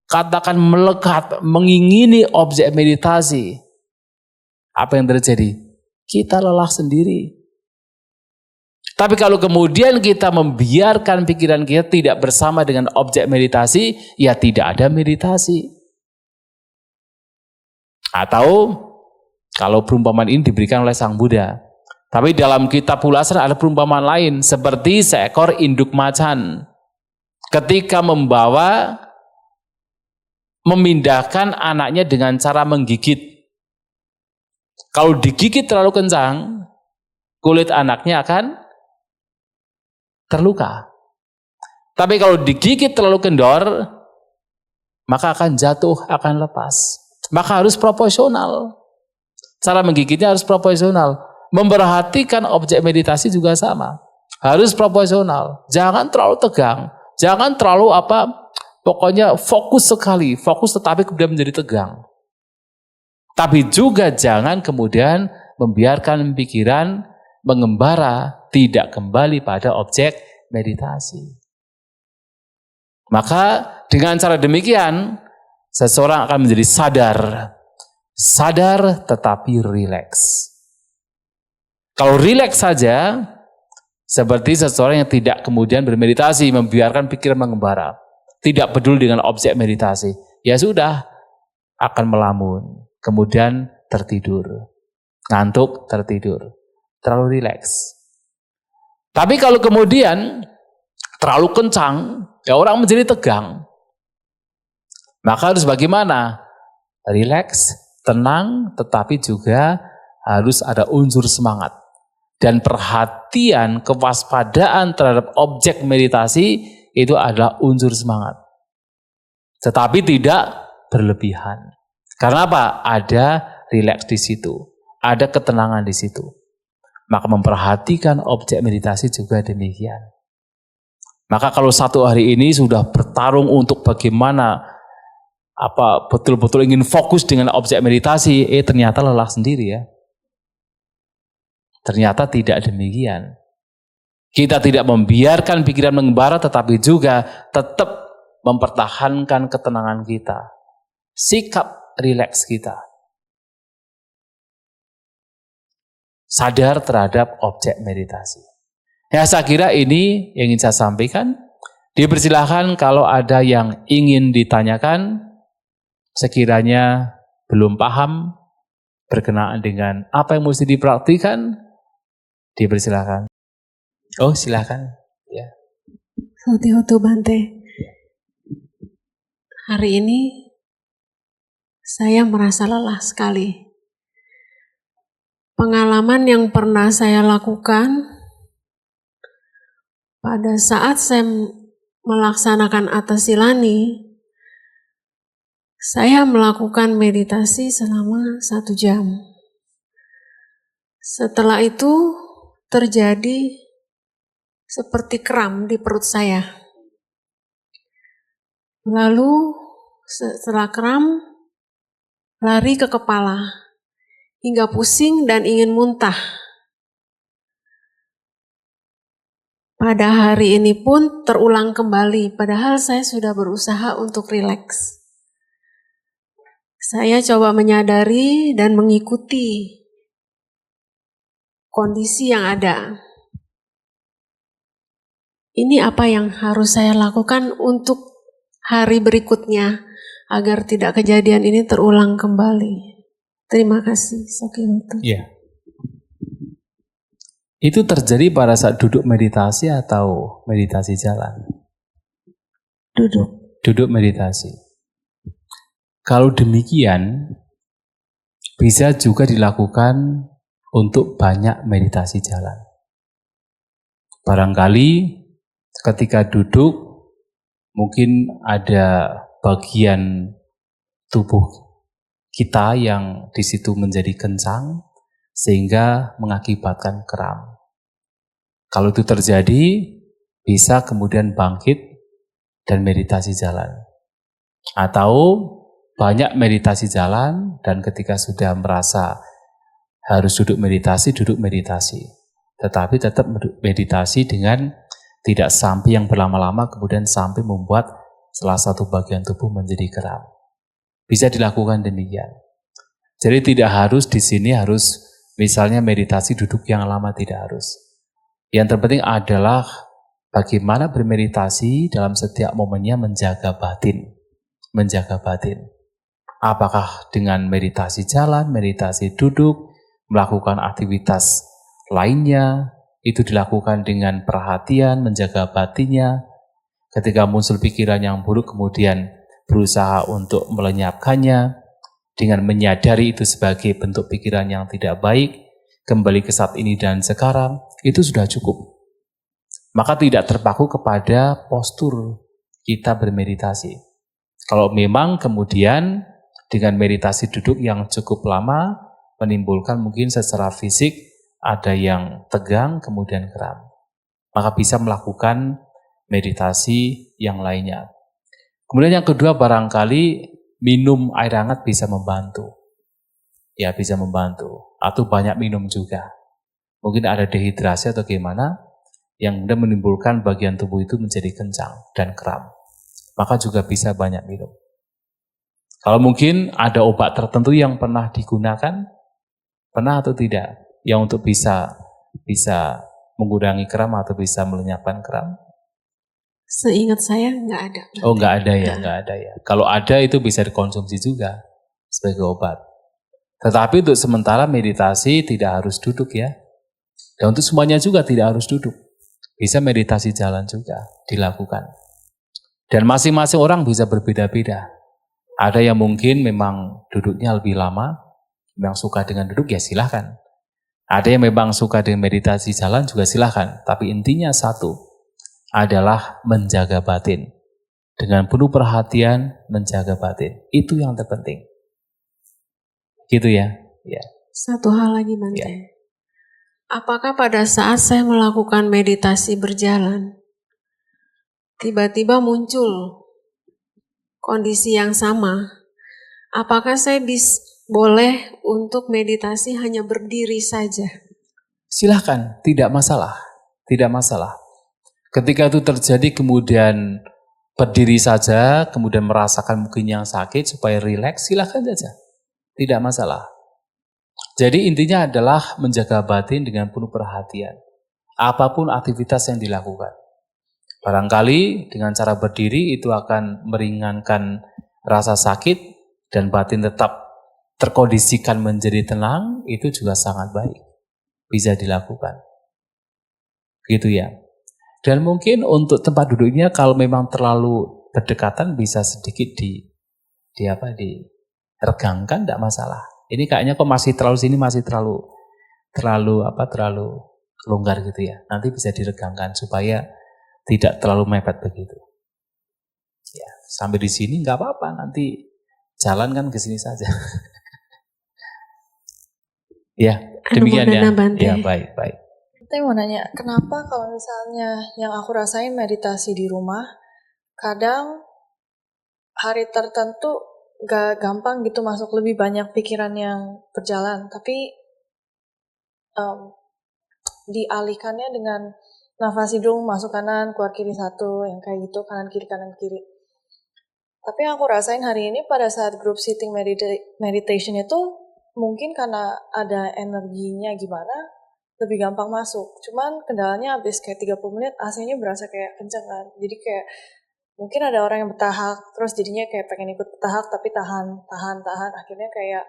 katakan melekat, mengingini objek meditasi, apa yang terjadi? Kita lelah sendiri. Tapi kalau kemudian kita membiarkan pikiran kita tidak bersama dengan objek meditasi, ya tidak ada meditasi. Atau kalau perumpamaan ini diberikan oleh Sang Buddha. Tapi dalam kitab Pulasana ada perumpamaan lain. Seperti seekor induk macan. Ketika memindahkan anaknya dengan cara menggigit. Kalau digigit terlalu kencang, kulit anaknya akan terluka. Tapi kalau digigit terlalu kendor, maka akan jatuh, akan lepas. Maka harus proporsional. Cara menggigitnya harus proporsional. Memperhatikan objek meditasi juga sama. Harus proporsional. Jangan terlalu tegang. Jangan terlalu pokoknya fokus sekali, fokus tetapi kemudian menjadi tegang. Tapi juga jangan kemudian membiarkan pikiran mengembara, tidak kembali pada objek meditasi. Maka dengan cara demikian, seseorang akan menjadi sadar tetapi rileks. Kalau rileks saja, seperti seseorang yang tidak kemudian bermeditasi, membiarkan pikiran mengembara, tidak peduli dengan objek meditasi, ya sudah, akan melamun, kemudian tertidur, ngantuk, tertidur, terlalu rileks. Tapi kalau kemudian terlalu kencang, ya orang menjadi tegang. Maka harus bagaimana? Rileks, tenang, tetapi juga harus ada unsur semangat. Dan perhatian, kewaspadaan terhadap objek meditasi itu adalah unsur semangat. Tetapi tidak berlebihan. Karena apa? Ada rileks di situ. Ada ketenangan di situ. Maka memperhatikan objek meditasi juga demikian. Maka kalau satu hari ini sudah bertarung untuk bagaimana betul-betul ingin fokus dengan objek meditasi, ternyata lelah sendiri ya. Ternyata tidak demikian. Kita tidak membiarkan pikiran mengembara, tetapi juga tetap mempertahankan ketenangan kita. Sikap rileks kita. Sadar terhadap objek meditasi. Ya, saya kira ini yang ingin saya sampaikan. Dipersilahkan kalau ada yang ingin ditanyakan, sekiranya belum paham berkenaan dengan apa yang mesti dipraktikan, dipersilahkan. Oh, silakan. Ya. Sotihotu Bante. Hari ini saya merasa lelah sekali. Pengalaman yang pernah saya lakukan pada saat saya melaksanakan Atasilani, saya melakukan meditasi selama 1 jam. Setelah itu terjadi seperti kram di perut saya. Lalu setelah kram, lari ke kepala, hingga pusing dan ingin muntah. Pada hari ini pun terulang kembali, padahal saya sudah berusaha untuk rileks. Saya coba menyadari dan mengikuti kondisi yang ada. Ini apa yang harus saya lakukan untuk hari berikutnya agar tidak kejadian ini terulang kembali. Terima kasih, Sokihotu. Iya. Itu terjadi pada saat duduk meditasi atau meditasi jalan? Duduk meditasi. Kalau demikian, bisa juga dilakukan untuk banyak meditasi jalan. Barangkali ketika duduk, mungkin ada bagian tubuh kita yang di situ menjadi kencang, sehingga mengakibatkan kram. Kalau itu terjadi, bisa kemudian bangkit dan meditasi jalan. Atau banyak meditasi jalan, dan ketika sudah merasa harus duduk meditasi. Tetapi tetap meditasi dengan tidak sampai yang berlama-lama kemudian sampai membuat salah satu bagian tubuh menjadi kram. Bisa dilakukan demikian. Jadi tidak harus di sini harus misalnya meditasi duduk yang lama, tidak harus. Yang terpenting adalah bagaimana bermeditasi dalam setiap momennya menjaga batin. Apakah dengan meditasi jalan, meditasi duduk, melakukan aktivitas lainnya, itu dilakukan dengan perhatian, menjaga batinnya. Ketika muncul pikiran yang buruk, kemudian berusaha untuk melenyapkannya, dengan menyadari itu sebagai bentuk pikiran yang tidak baik, kembali ke saat ini dan sekarang, itu sudah cukup. Maka tidak terpaku kepada postur kita bermeditasi. Kalau memang kemudian dengan meditasi duduk yang cukup lama, menimbulkan mungkin secara fisik ada yang tegang, kemudian kram. Maka bisa melakukan meditasi yang lainnya. Kemudian yang kedua, barangkali minum air hangat bisa membantu. Ya, bisa membantu. Atau banyak minum juga. Mungkin ada dehidrasi atau gimana, yang kemudian menimbulkan bagian tubuh itu menjadi kencang dan kram. Maka juga bisa banyak minum. Kalau mungkin ada obat tertentu yang pernah digunakan, pernah atau tidak, yang untuk bisa mengurangi kram atau bisa melenyapkan kram? Seingat saya nggak ada. Oh, nggak ada ya. Kalau ada itu bisa dikonsumsi juga sebagai obat. Tetapi untuk sementara meditasi tidak harus duduk ya. Dan untuk semuanya juga tidak harus duduk. Bisa meditasi jalan juga dilakukan. Dan masing-masing orang bisa berbeda-beda. Ada yang mungkin memang duduknya lebih lama, yang suka dengan duduk ya silahkan. Ada yang memang suka dengan meditasi jalan juga silahkan. Tapi intinya satu, adalah menjaga batin. Dengan penuh perhatian menjaga batin. Itu yang terpenting. Gitu ya. Ya. Satu hal lagi Bante. Ya. Apakah pada saat saya melakukan meditasi berjalan, tiba-tiba muncul kondisi yang sama, apakah saya boleh untuk meditasi hanya berdiri saja? Silahkan, tidak masalah. Tidak masalah. Ketika itu terjadi kemudian berdiri saja, kemudian merasakan mungkin yang sakit supaya rileks, silahkan saja. Tidak masalah. Jadi intinya adalah menjaga batin dengan penuh perhatian. Apapun aktivitas yang dilakukan. Barangkali dengan cara berdiri itu akan meringankan rasa sakit dan batin tetap terkondisikan menjadi tenang, itu juga sangat baik. Bisa dilakukan. Gitu ya. Dan mungkin untuk tempat duduknya kalau memang terlalu berdekatan bisa sedikit diregangkan, tidak masalah. Ini kayaknya kok masih terlalu longgar gitu ya. Nanti bisa diregangkan supaya tidak terlalu mepet begitu. Ya, sampai di sini nggak apa-apa, nanti jalan kan ke sini saja. Ya, demikian ya. Ya, baik. Saya mau nanya, kenapa kalau misalnya yang aku rasain meditasi di rumah, kadang hari tertentu gak gampang gitu masuk, lebih banyak pikiran yang berjalan, tapi dialihkannya dengan nafas hidung, masuk kanan, keluar kiri satu, yang kayak gitu, kanan kiri. Tapi yang aku rasain hari ini pada saat group sitting meditation itu, mungkin karena ada energinya gimana, lebih gampang masuk. Cuman kendalanya habis kayak 30 menit AC-nya berasa kayak kenceng kan. Jadi kayak mungkin ada orang yang bertahak, terus jadinya kayak pengen ikut bertahak tapi tahan. Akhirnya kayak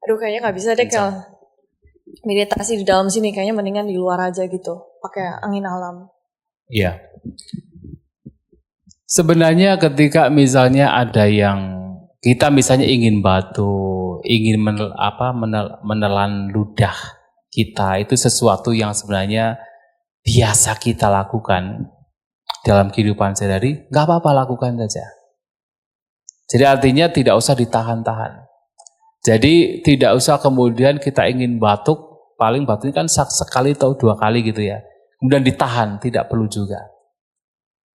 aduh kayaknya nggak bisa deh kalau meditasi di dalam sini, kayaknya mendingan di luar aja gitu, pakai angin alam. Iya. Sebenarnya ketika misalnya ada yang kita misalnya ingin ingin menelan ludah kita, itu sesuatu yang sebenarnya biasa kita lakukan dalam kehidupan sehari-hari, nggak apa-apa, lakukan saja. Jadi artinya tidak usah ditahan-tahan. Jadi tidak usah kemudian kita ingin batuk, paling batuk kan sekali atau 2 kali gitu ya. Kemudian ditahan, tidak perlu juga.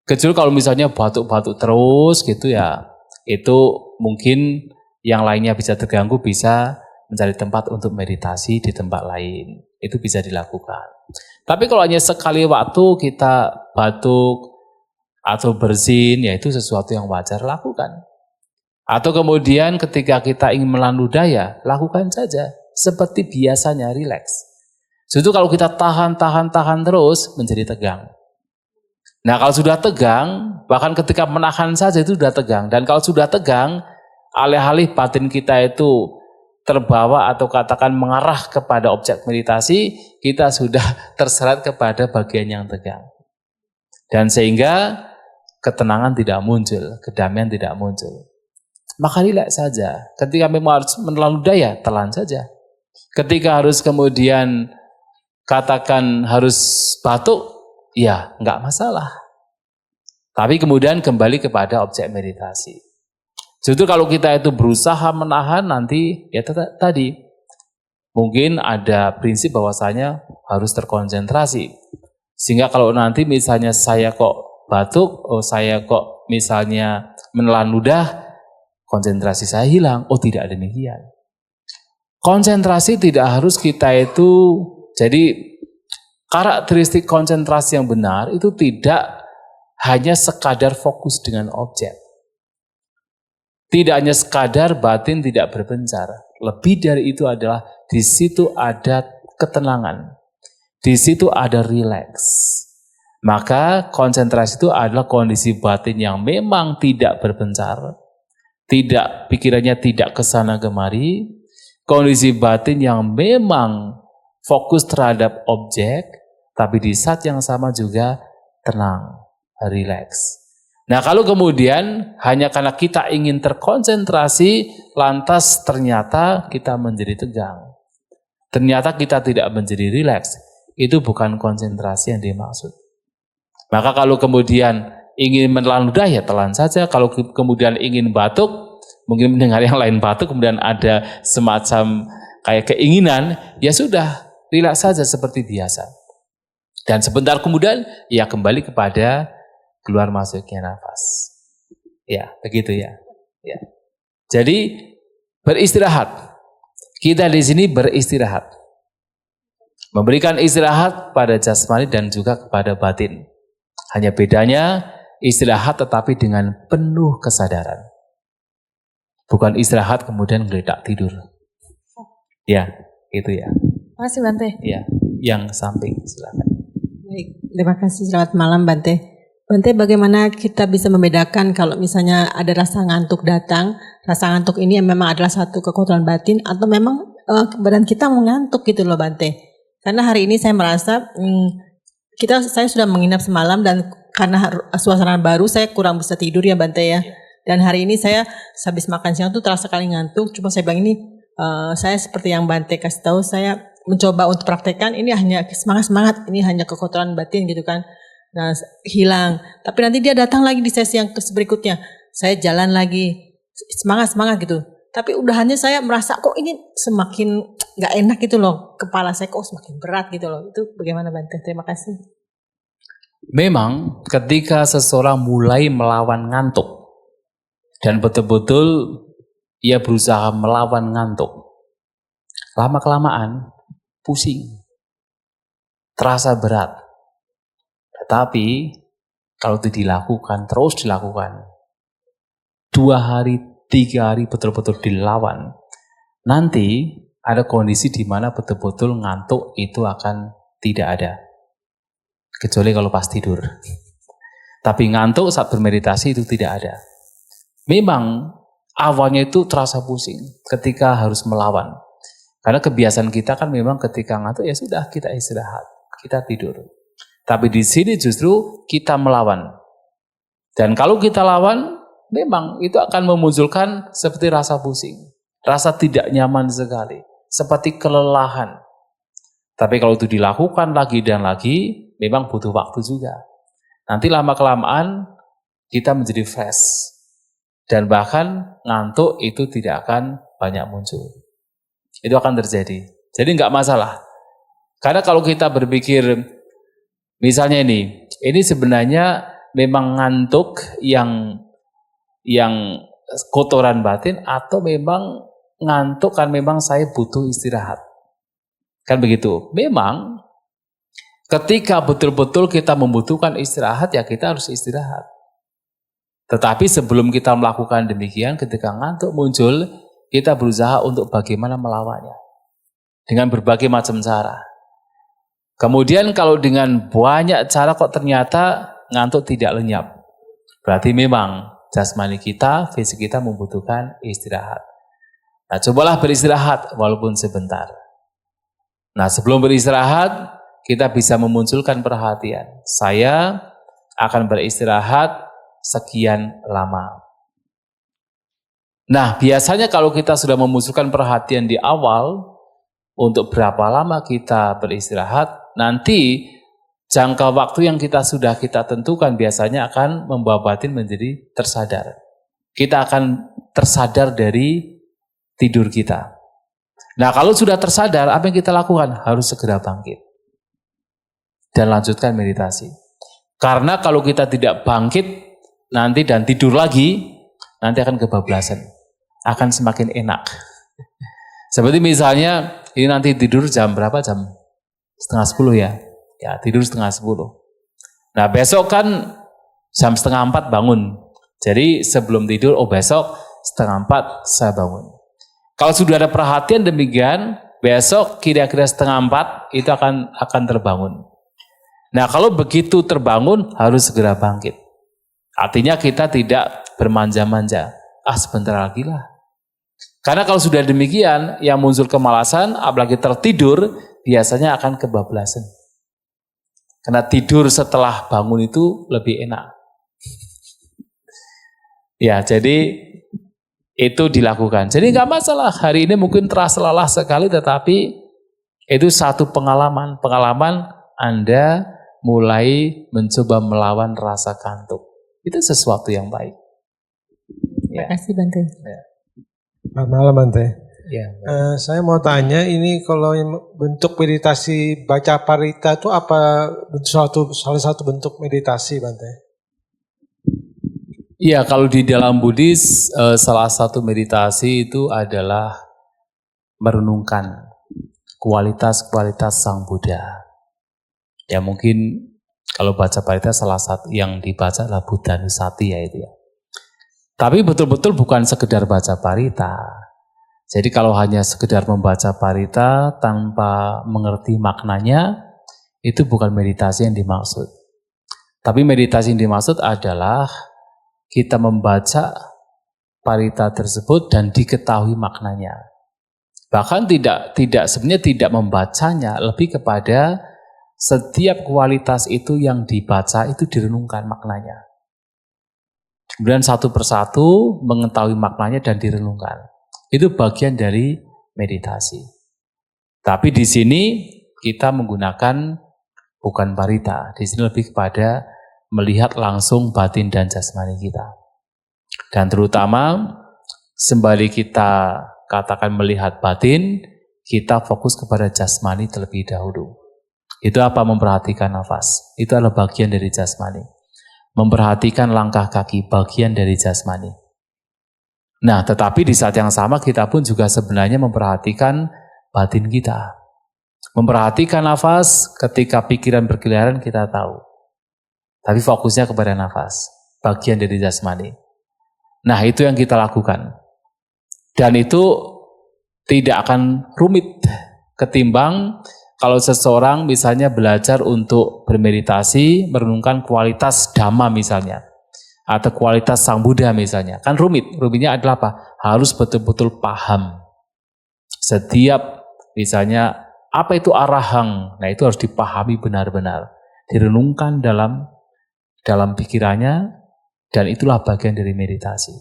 Kecuali kalau misalnya batuk-batuk terus gitu ya, itu mungkin yang lainnya bisa terganggu, bisa mencari tempat untuk meditasi di tempat lain. Itu bisa dilakukan. Tapi kalau hanya sekali waktu kita batuk atau bersin, ya itu sesuatu yang wajar, lakukan. Atau kemudian ketika kita ingin menelan ludah, ya lakukan saja seperti biasanya, rileks. Justru kalau kita tahan terus menjadi tegang. Nah kalau sudah tegang, bahkan ketika menahan saja itu sudah tegang. Dan kalau sudah tegang, alih-alih batin kita itu terbawa atau katakan mengarah kepada objek meditasi, kita sudah terseret kepada bagian yang tegang. Dan sehingga ketenangan tidak muncul, kedamaian tidak muncul. Maka rileks saja. Ketika memang harus menelan ludah, ya telan saja. Ketika harus kemudian katakan harus batuk, ya enggak masalah. Tapi kemudian kembali kepada objek meditasi. Justru kalau kita itu berusaha menahan, nanti ya tadi mungkin ada prinsip bahwasanya harus terkonsentrasi. Sehingga kalau nanti misalnya saya kok batuk, saya kok misalnya menelan ludah, konsentrasi saya hilang. Oh, tidak demikian. Konsentrasi tidak harus kita itu, jadi karakteristik konsentrasi yang benar itu tidak hanya sekadar fokus dengan objek. Tidak hanya sekadar batin tidak berpencar. Lebih dari itu adalah di situ ada ketenangan. Di situ ada rileks. Maka konsentrasi itu adalah kondisi batin yang memang tidak berpencar. Tidak, pikirannya tidak kesana kemari. Kondisi batin yang memang fokus terhadap objek, tapi di saat yang sama juga tenang, rileks. Nah, kalau kemudian hanya karena kita ingin terkonsentrasi, lantas ternyata kita menjadi tegang. Ternyata kita tidak menjadi rileks. Itu bukan konsentrasi yang dimaksud. Maka kalau kemudian ingin menelan ludah, ya telan saja. Kalau kemudian ingin batuk, mungkin mendengar yang lain batuk, kemudian ada semacam kayak keinginan, ya sudah, rileks saja seperti biasa. Dan sebentar kemudian, ya kembali kepada keluar masuknya nafas. Ya, begitu ya. Ya. Jadi beristirahat. Kita di sini beristirahat. Memberikan istirahat pada jasmani dan juga kepada batin. Hanya bedanya istirahat tetapi dengan penuh kesadaran. Bukan istirahat kemudian geletak tidur. Ya, itu ya. Makasih Bante. Ya, yang samping silakan. Baik, terima kasih. Selamat malam Bante. Bante, bagaimana kita bisa membedakan kalau misalnya ada rasa ngantuk datang, rasa ngantuk ini memang adalah satu kekuatan batin atau memang badan kita mengantuk gitu loh Bante. Karena hari ini saya merasa saya sudah menginap semalam dan karena suasana baru saya kurang bisa tidur ya Bante ya. Dan hari ini saya habis makan siang tuh terasa kali ngantuk. Cuma saya bilang ini saya seperti yang Bante kasih tahu, saya mencoba untuk praktekkan ini hanya semangat, ini hanya kekotoran batin gitu kan. Nah, hilang. Tapi nanti dia datang lagi di sesi yang berikutnya. Saya jalan lagi semangat gitu. Tapi udahannya saya merasa kok ini semakin nggak enak gitu loh. Kepala saya kok semakin berat gitu loh. Itu bagaimana Bante? Terima kasih. Memang ketika seseorang mulai melawan ngantuk dan betul-betul ia berusaha melawan ngantuk, lama-kelamaan pusing, terasa berat. Tetapi kalau itu dilakukan, terus dilakukan, 2 hari, 3 hari betul-betul dilawan, nanti ada kondisi di mana betul-betul ngantuk itu akan tidak ada. Kecuali kalau pas tidur. Tapi ngantuk saat bermeditasi itu tidak ada. Memang awalnya itu terasa pusing ketika harus melawan. Karena kebiasaan kita kan memang ketika ngantuk ya sudah kita istirahat, kita tidur. Tapi di sini justru kita melawan. Dan kalau kita lawan, memang itu akan memunculkan seperti rasa pusing, rasa tidak nyaman sekali, seperti kelelahan. Tapi kalau itu dilakukan lagi dan lagi, memang butuh waktu juga. Nanti lama-kelamaan kita menjadi fresh. Dan bahkan ngantuk itu tidak akan banyak muncul. Itu akan terjadi. Jadi nggak masalah. Karena kalau kita berpikir, misalnya ini sebenarnya memang ngantuk yang kotoran batin atau memang ngantuk kan memang saya butuh istirahat. Kan begitu. Memang ketika betul-betul kita membutuhkan istirahat ya kita harus istirahat. Tetapi sebelum kita melakukan demikian, ketika ngantuk muncul, kita berusaha untuk bagaimana melawannya. Dengan berbagai macam cara. Kemudian kalau dengan banyak cara kok ternyata ngantuk tidak lenyap. Berarti memang jasmani kita, fisik kita membutuhkan istirahat. Nah, cobalah beristirahat walaupun sebentar. Nah, sebelum beristirahat, kita bisa memunculkan perhatian. Saya akan beristirahat sekian lama. Nah, biasanya kalau kita sudah memunculkan perhatian di awal, untuk berapa lama kita beristirahat, nanti jangka waktu yang sudah kita tentukan biasanya akan membawa batin menjadi tersadar. Kita akan tersadar dari tidur kita. Nah, kalau sudah tersadar, apa yang kita lakukan? Harus segera bangkit. dan lanjutkan meditasi. Karena kalau kita tidak bangkit nanti dan tidur lagi, nanti akan kebablasan, akan semakin enak. Seperti misalnya ini nanti tidur jam berapa? Jam 9:30 ya. Ya, tidur 9:30. Nah, besok kan jam 3:30 bangun. Jadi sebelum tidur, besok 3:30 saya bangun. Kalau sudah ada perhatian demikian, besok kira-kira 3:30 itu akan terbangun. Nah, kalau begitu terbangun harus segera bangkit. Artinya kita tidak bermanja-manja. Sebentar lagi lah. Karena kalau sudah demikian, yang muncul kemalasan, apalagi tertidur, biasanya akan kebablasan. Karena tidur setelah bangun itu lebih enak. Ya, jadi itu dilakukan. Jadi nggak masalah. Hari ini mungkin terasa lelah sekali, tetapi itu satu pengalaman. Pengalaman Anda mulai mencoba melawan rasa kantuk. Itu sesuatu yang baik. Terima kasih Bante. Ya. Selamat malam Bante. Ya. Saya mau tanya, ini kalau bentuk meditasi baca parita itu apa salah satu bentuk meditasi Bante? Iya, kalau di dalam Buddhis salah satu meditasi itu adalah merenungkan kualitas-kualitas Sang Buddha. Ya mungkin kalau baca parita salah satu yang dibaca adalah Buddhanusati ya itu ya. Tapi betul-betul bukan sekedar baca parita. Jadi kalau hanya sekedar membaca parita tanpa mengerti maknanya, itu bukan meditasi yang dimaksud. Tapi meditasi yang dimaksud adalah kita membaca parita tersebut dan diketahui maknanya. Bahkan sebenarnya tidak membacanya, lebih kepada setiap kualitas itu yang dibaca itu direnungkan maknanya. Kemudian satu persatu mengetahui maknanya dan direnungkan. Itu bagian dari meditasi. Tapi di sini kita menggunakan bukan parita. Di sini lebih kepada melihat langsung batin dan jasmani kita. Dan terutama sembari kita katakan melihat batin, kita fokus kepada jasmani terlebih dahulu. Itu apa? Memperhatikan nafas. Itu adalah bagian dari jasmani. Memperhatikan langkah kaki, bagian dari jasmani. Nah, tetapi di saat yang sama kita pun juga sebenarnya memperhatikan batin kita. Memperhatikan nafas, ketika pikiran berkeliaran kita tahu. Tapi fokusnya kepada nafas, bagian dari jasmani. Nah, itu yang kita lakukan. Dan itu tidak akan rumit ketimbang kalau seseorang misalnya belajar untuk bermeditasi, merenungkan kualitas Dhamma misalnya, atau kualitas Sang Buddha misalnya. Kan rumit. Rumitnya adalah apa? Harus betul-betul paham. Setiap misalnya, apa itu arahang? Nah, itu harus dipahami benar-benar. Direnungkan dalam pikirannya, dan itulah bagian dari meditasi.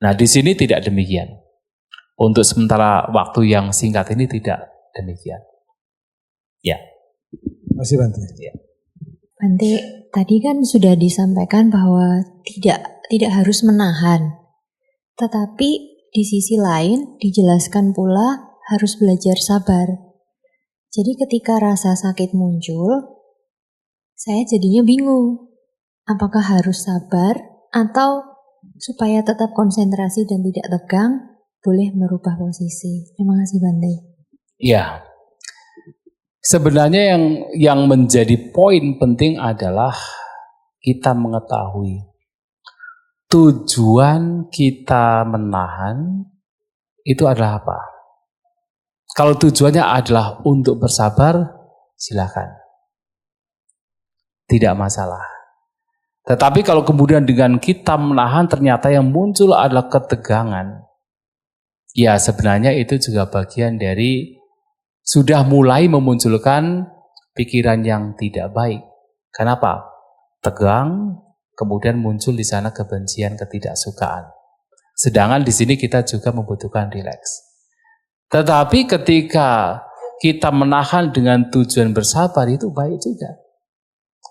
Nah, di sini tidak demikian. Untuk sementara waktu yang singkat ini tidak demikian. Ya. Terima kasih Bante. Ya. Bante, tadi kan sudah disampaikan bahwa tidak harus menahan. Tetapi di sisi lain dijelaskan pula harus belajar sabar. Jadi ketika rasa sakit muncul, saya jadinya bingung. Apakah harus sabar atau supaya tetap konsentrasi dan tidak tegang, boleh merubah posisi. Terima kasih Bante. Ya. Sebenarnya yang menjadi poin penting adalah kita mengetahui tujuan kita menahan itu adalah apa. Kalau tujuannya adalah untuk bersabar, silakan. Tidak masalah. Tetapi kalau kemudian dengan kita menahan ternyata yang muncul adalah ketegangan, ya sebenarnya itu juga bagian dari sudah mulai memunculkan pikiran yang tidak baik. Kenapa? Tegang, kemudian muncul di sana kebencian, ketidaksukaan. Sedangkan di sini kita juga membutuhkan rileks. Tetapi ketika kita menahan dengan tujuan bersabar, itu baik juga.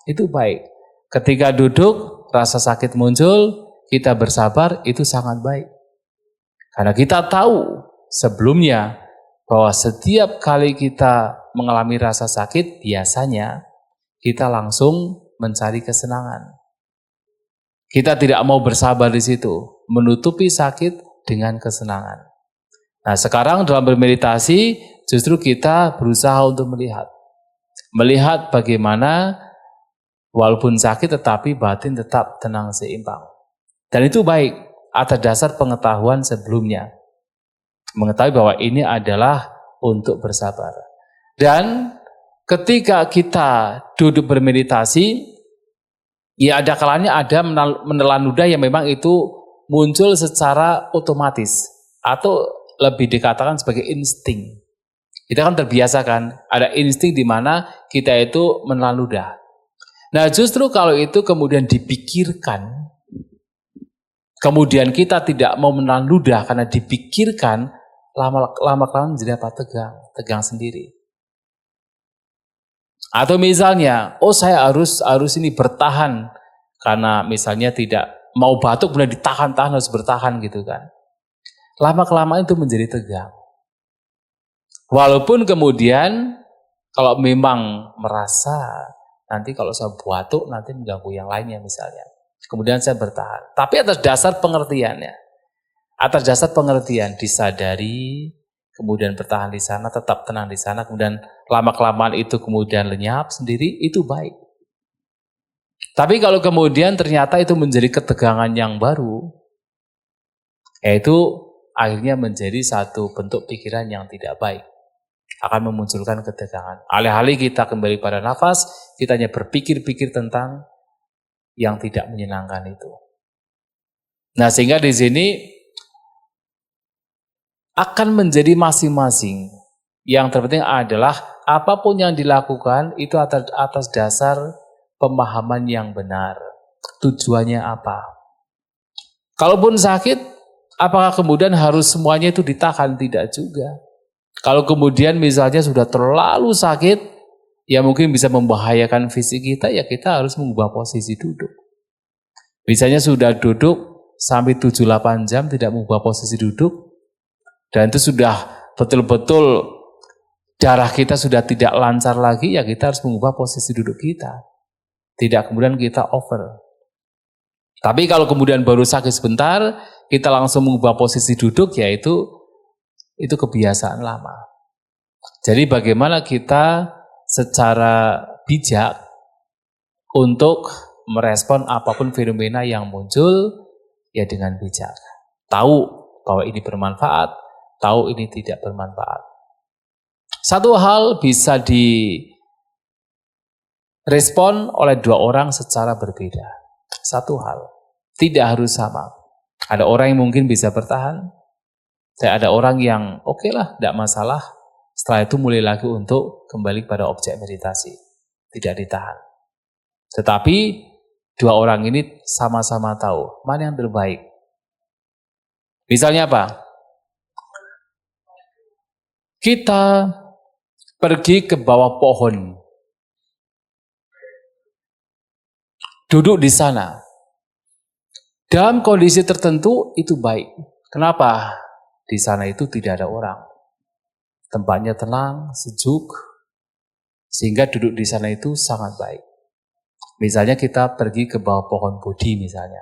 Itu baik. Ketika duduk, rasa sakit muncul, kita bersabar, itu sangat baik. Karena kita tahu sebelumnya bahwa setiap kali kita mengalami rasa sakit, biasanya kita langsung mencari kesenangan. Kita tidak mau bersabar di situ, menutupi sakit dengan kesenangan. Nah, sekarang dalam bermeditasi justru kita berusaha untuk melihat bagaimana walaupun sakit tetapi batin tetap tenang seimbang. Dan itu baik atas dasar pengetahuan sebelumnya. Mengetahui bahwa ini adalah untuk bersabar. Dan ketika kita duduk bermeditasi, ya ada kalanya ada menelan ludah yang memang itu muncul secara otomatis atau lebih dikatakan sebagai insting. Kita kan terbiasa kan, ada insting di mana kita itu menelan ludah. Nah justru kalau itu kemudian dipikirkan, kemudian kita tidak mau menelan ludah karena dipikirkan, lama-lama menjadi apa? Tegang sendiri. Atau misalnya, oh saya harus ini bertahan karena misalnya tidak mau batuk kemudian ditahan-tahan harus bertahan gitu kan. Lama-kelamaan itu menjadi tegang. Walaupun kemudian kalau memang merasa nanti kalau saya batuk nanti mengganggu yang lainnya misalnya. Kemudian saya bertahan. Tapi atas dasar pengertiannya. Atas dasar pengertian disadari, kemudian bertahan di sana, tetap tenang di sana, kemudian lama-kelamaan itu kemudian lenyap sendiri, itu baik. Tapi kalau kemudian ternyata itu menjadi ketegangan yang baru, yaitu akhirnya menjadi satu bentuk pikiran yang tidak baik. Akan memunculkan ketegangan. Alih-alih kita kembali pada nafas, kita hanya berpikir-pikir tentang yang tidak menyenangkan itu. Nah sehingga di sini akan menjadi masing-masing. Yang terpenting adalah apapun yang dilakukan itu atas dasar pemahaman yang benar. Tujuannya apa? Kalaupun sakit, apakah kemudian harus semuanya itu ditahan? Tidak juga. Kalau kemudian misalnya sudah terlalu sakit, ya mungkin bisa membahayakan fisik kita, ya kita harus mengubah posisi duduk. Misalnya sudah duduk sampai 7-8 jam tidak mengubah posisi duduk, dan itu sudah betul-betul darah kita sudah tidak lancar lagi, ya kita harus mengubah posisi duduk kita. Tidak kemudian kita over. Tapi kalau kemudian baru sakit sebentar, kita langsung mengubah posisi duduk, ya itu kebiasaan lama. Jadi bagaimana kita secara bijak untuk merespon apapun fenomena yang muncul, ya dengan bijak. Tahu bahwa ini bermanfaat, tahu ini tidak bermanfaat. Satu hal bisa direspon oleh dua orang secara berbeda. Satu hal, tidak harus sama. Ada orang yang mungkin bisa bertahan, dan ada orang yang oke lah, tidak masalah. Setelah itu mulai lagi untuk kembali pada objek meditasi. Tidak ditahan. Tetapi dua orang ini sama-sama tahu mana yang terbaik. Misalnya apa? Kita pergi ke bawah pohon. Duduk di sana. Dalam kondisi tertentu itu baik. Kenapa? Di sana itu tidak ada orang. Tempatnya tenang, sejuk, sehingga duduk di sana itu sangat baik. Misalnya kita pergi ke bawah pohon Bodhi misalnya.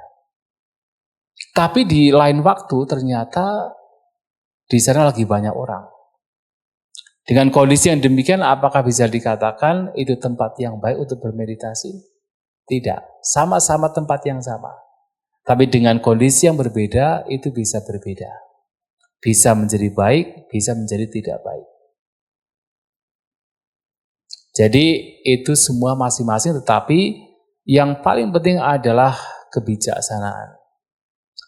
Tapi di lain waktu ternyata di sana lagi banyak orang. Dengan kondisi yang demikian apakah bisa dikatakan itu tempat yang baik untuk bermeditasi? Tidak, sama-sama tempat yang sama. Tapi dengan kondisi yang berbeda itu bisa berbeda. Bisa menjadi baik, bisa menjadi tidak baik. Jadi itu semua masing-masing, tetapi yang paling penting adalah kebijaksanaan.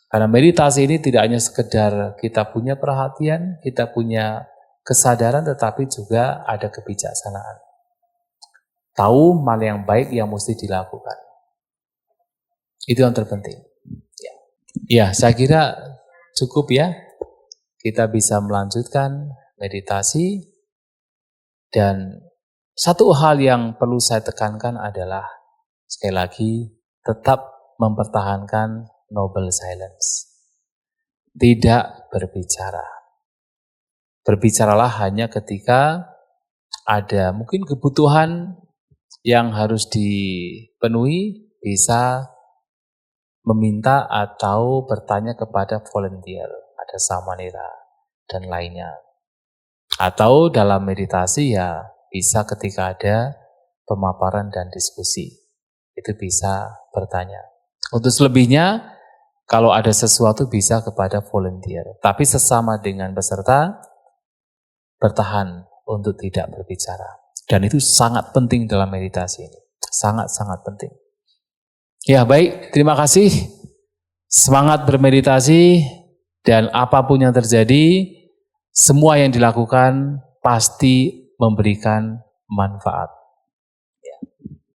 Karena meditasi ini tidak hanya sekedar kita punya perhatian, kita punya kesadaran, tetapi juga ada kebijaksanaan. Tahu mana yang baik yang mesti dilakukan. Itu yang terpenting. Ya, saya kira cukup ya. Kita bisa melanjutkan meditasi, dan satu hal yang perlu saya tekankan adalah sekali lagi tetap mempertahankan noble silence. Tidak berbicara. Berbicaralah hanya ketika ada mungkin kebutuhan Yang harus dipenuhi bisa meminta atau bertanya kepada volunteer, ada samanera dan lainnya. Atau dalam meditasi ya bisa ketika ada pemaparan dan diskusi, itu bisa bertanya. Untuk selebihnya, kalau ada sesuatu bisa kepada volunteer, tapi sesama dengan peserta bertahan untuk tidak berbicara. Dan itu sangat penting dalam meditasi ini, sangat-sangat penting. Ya baik, terima kasih. Semangat bermeditasi dan apapun yang terjadi, semua yang dilakukan pasti memberikan manfaat.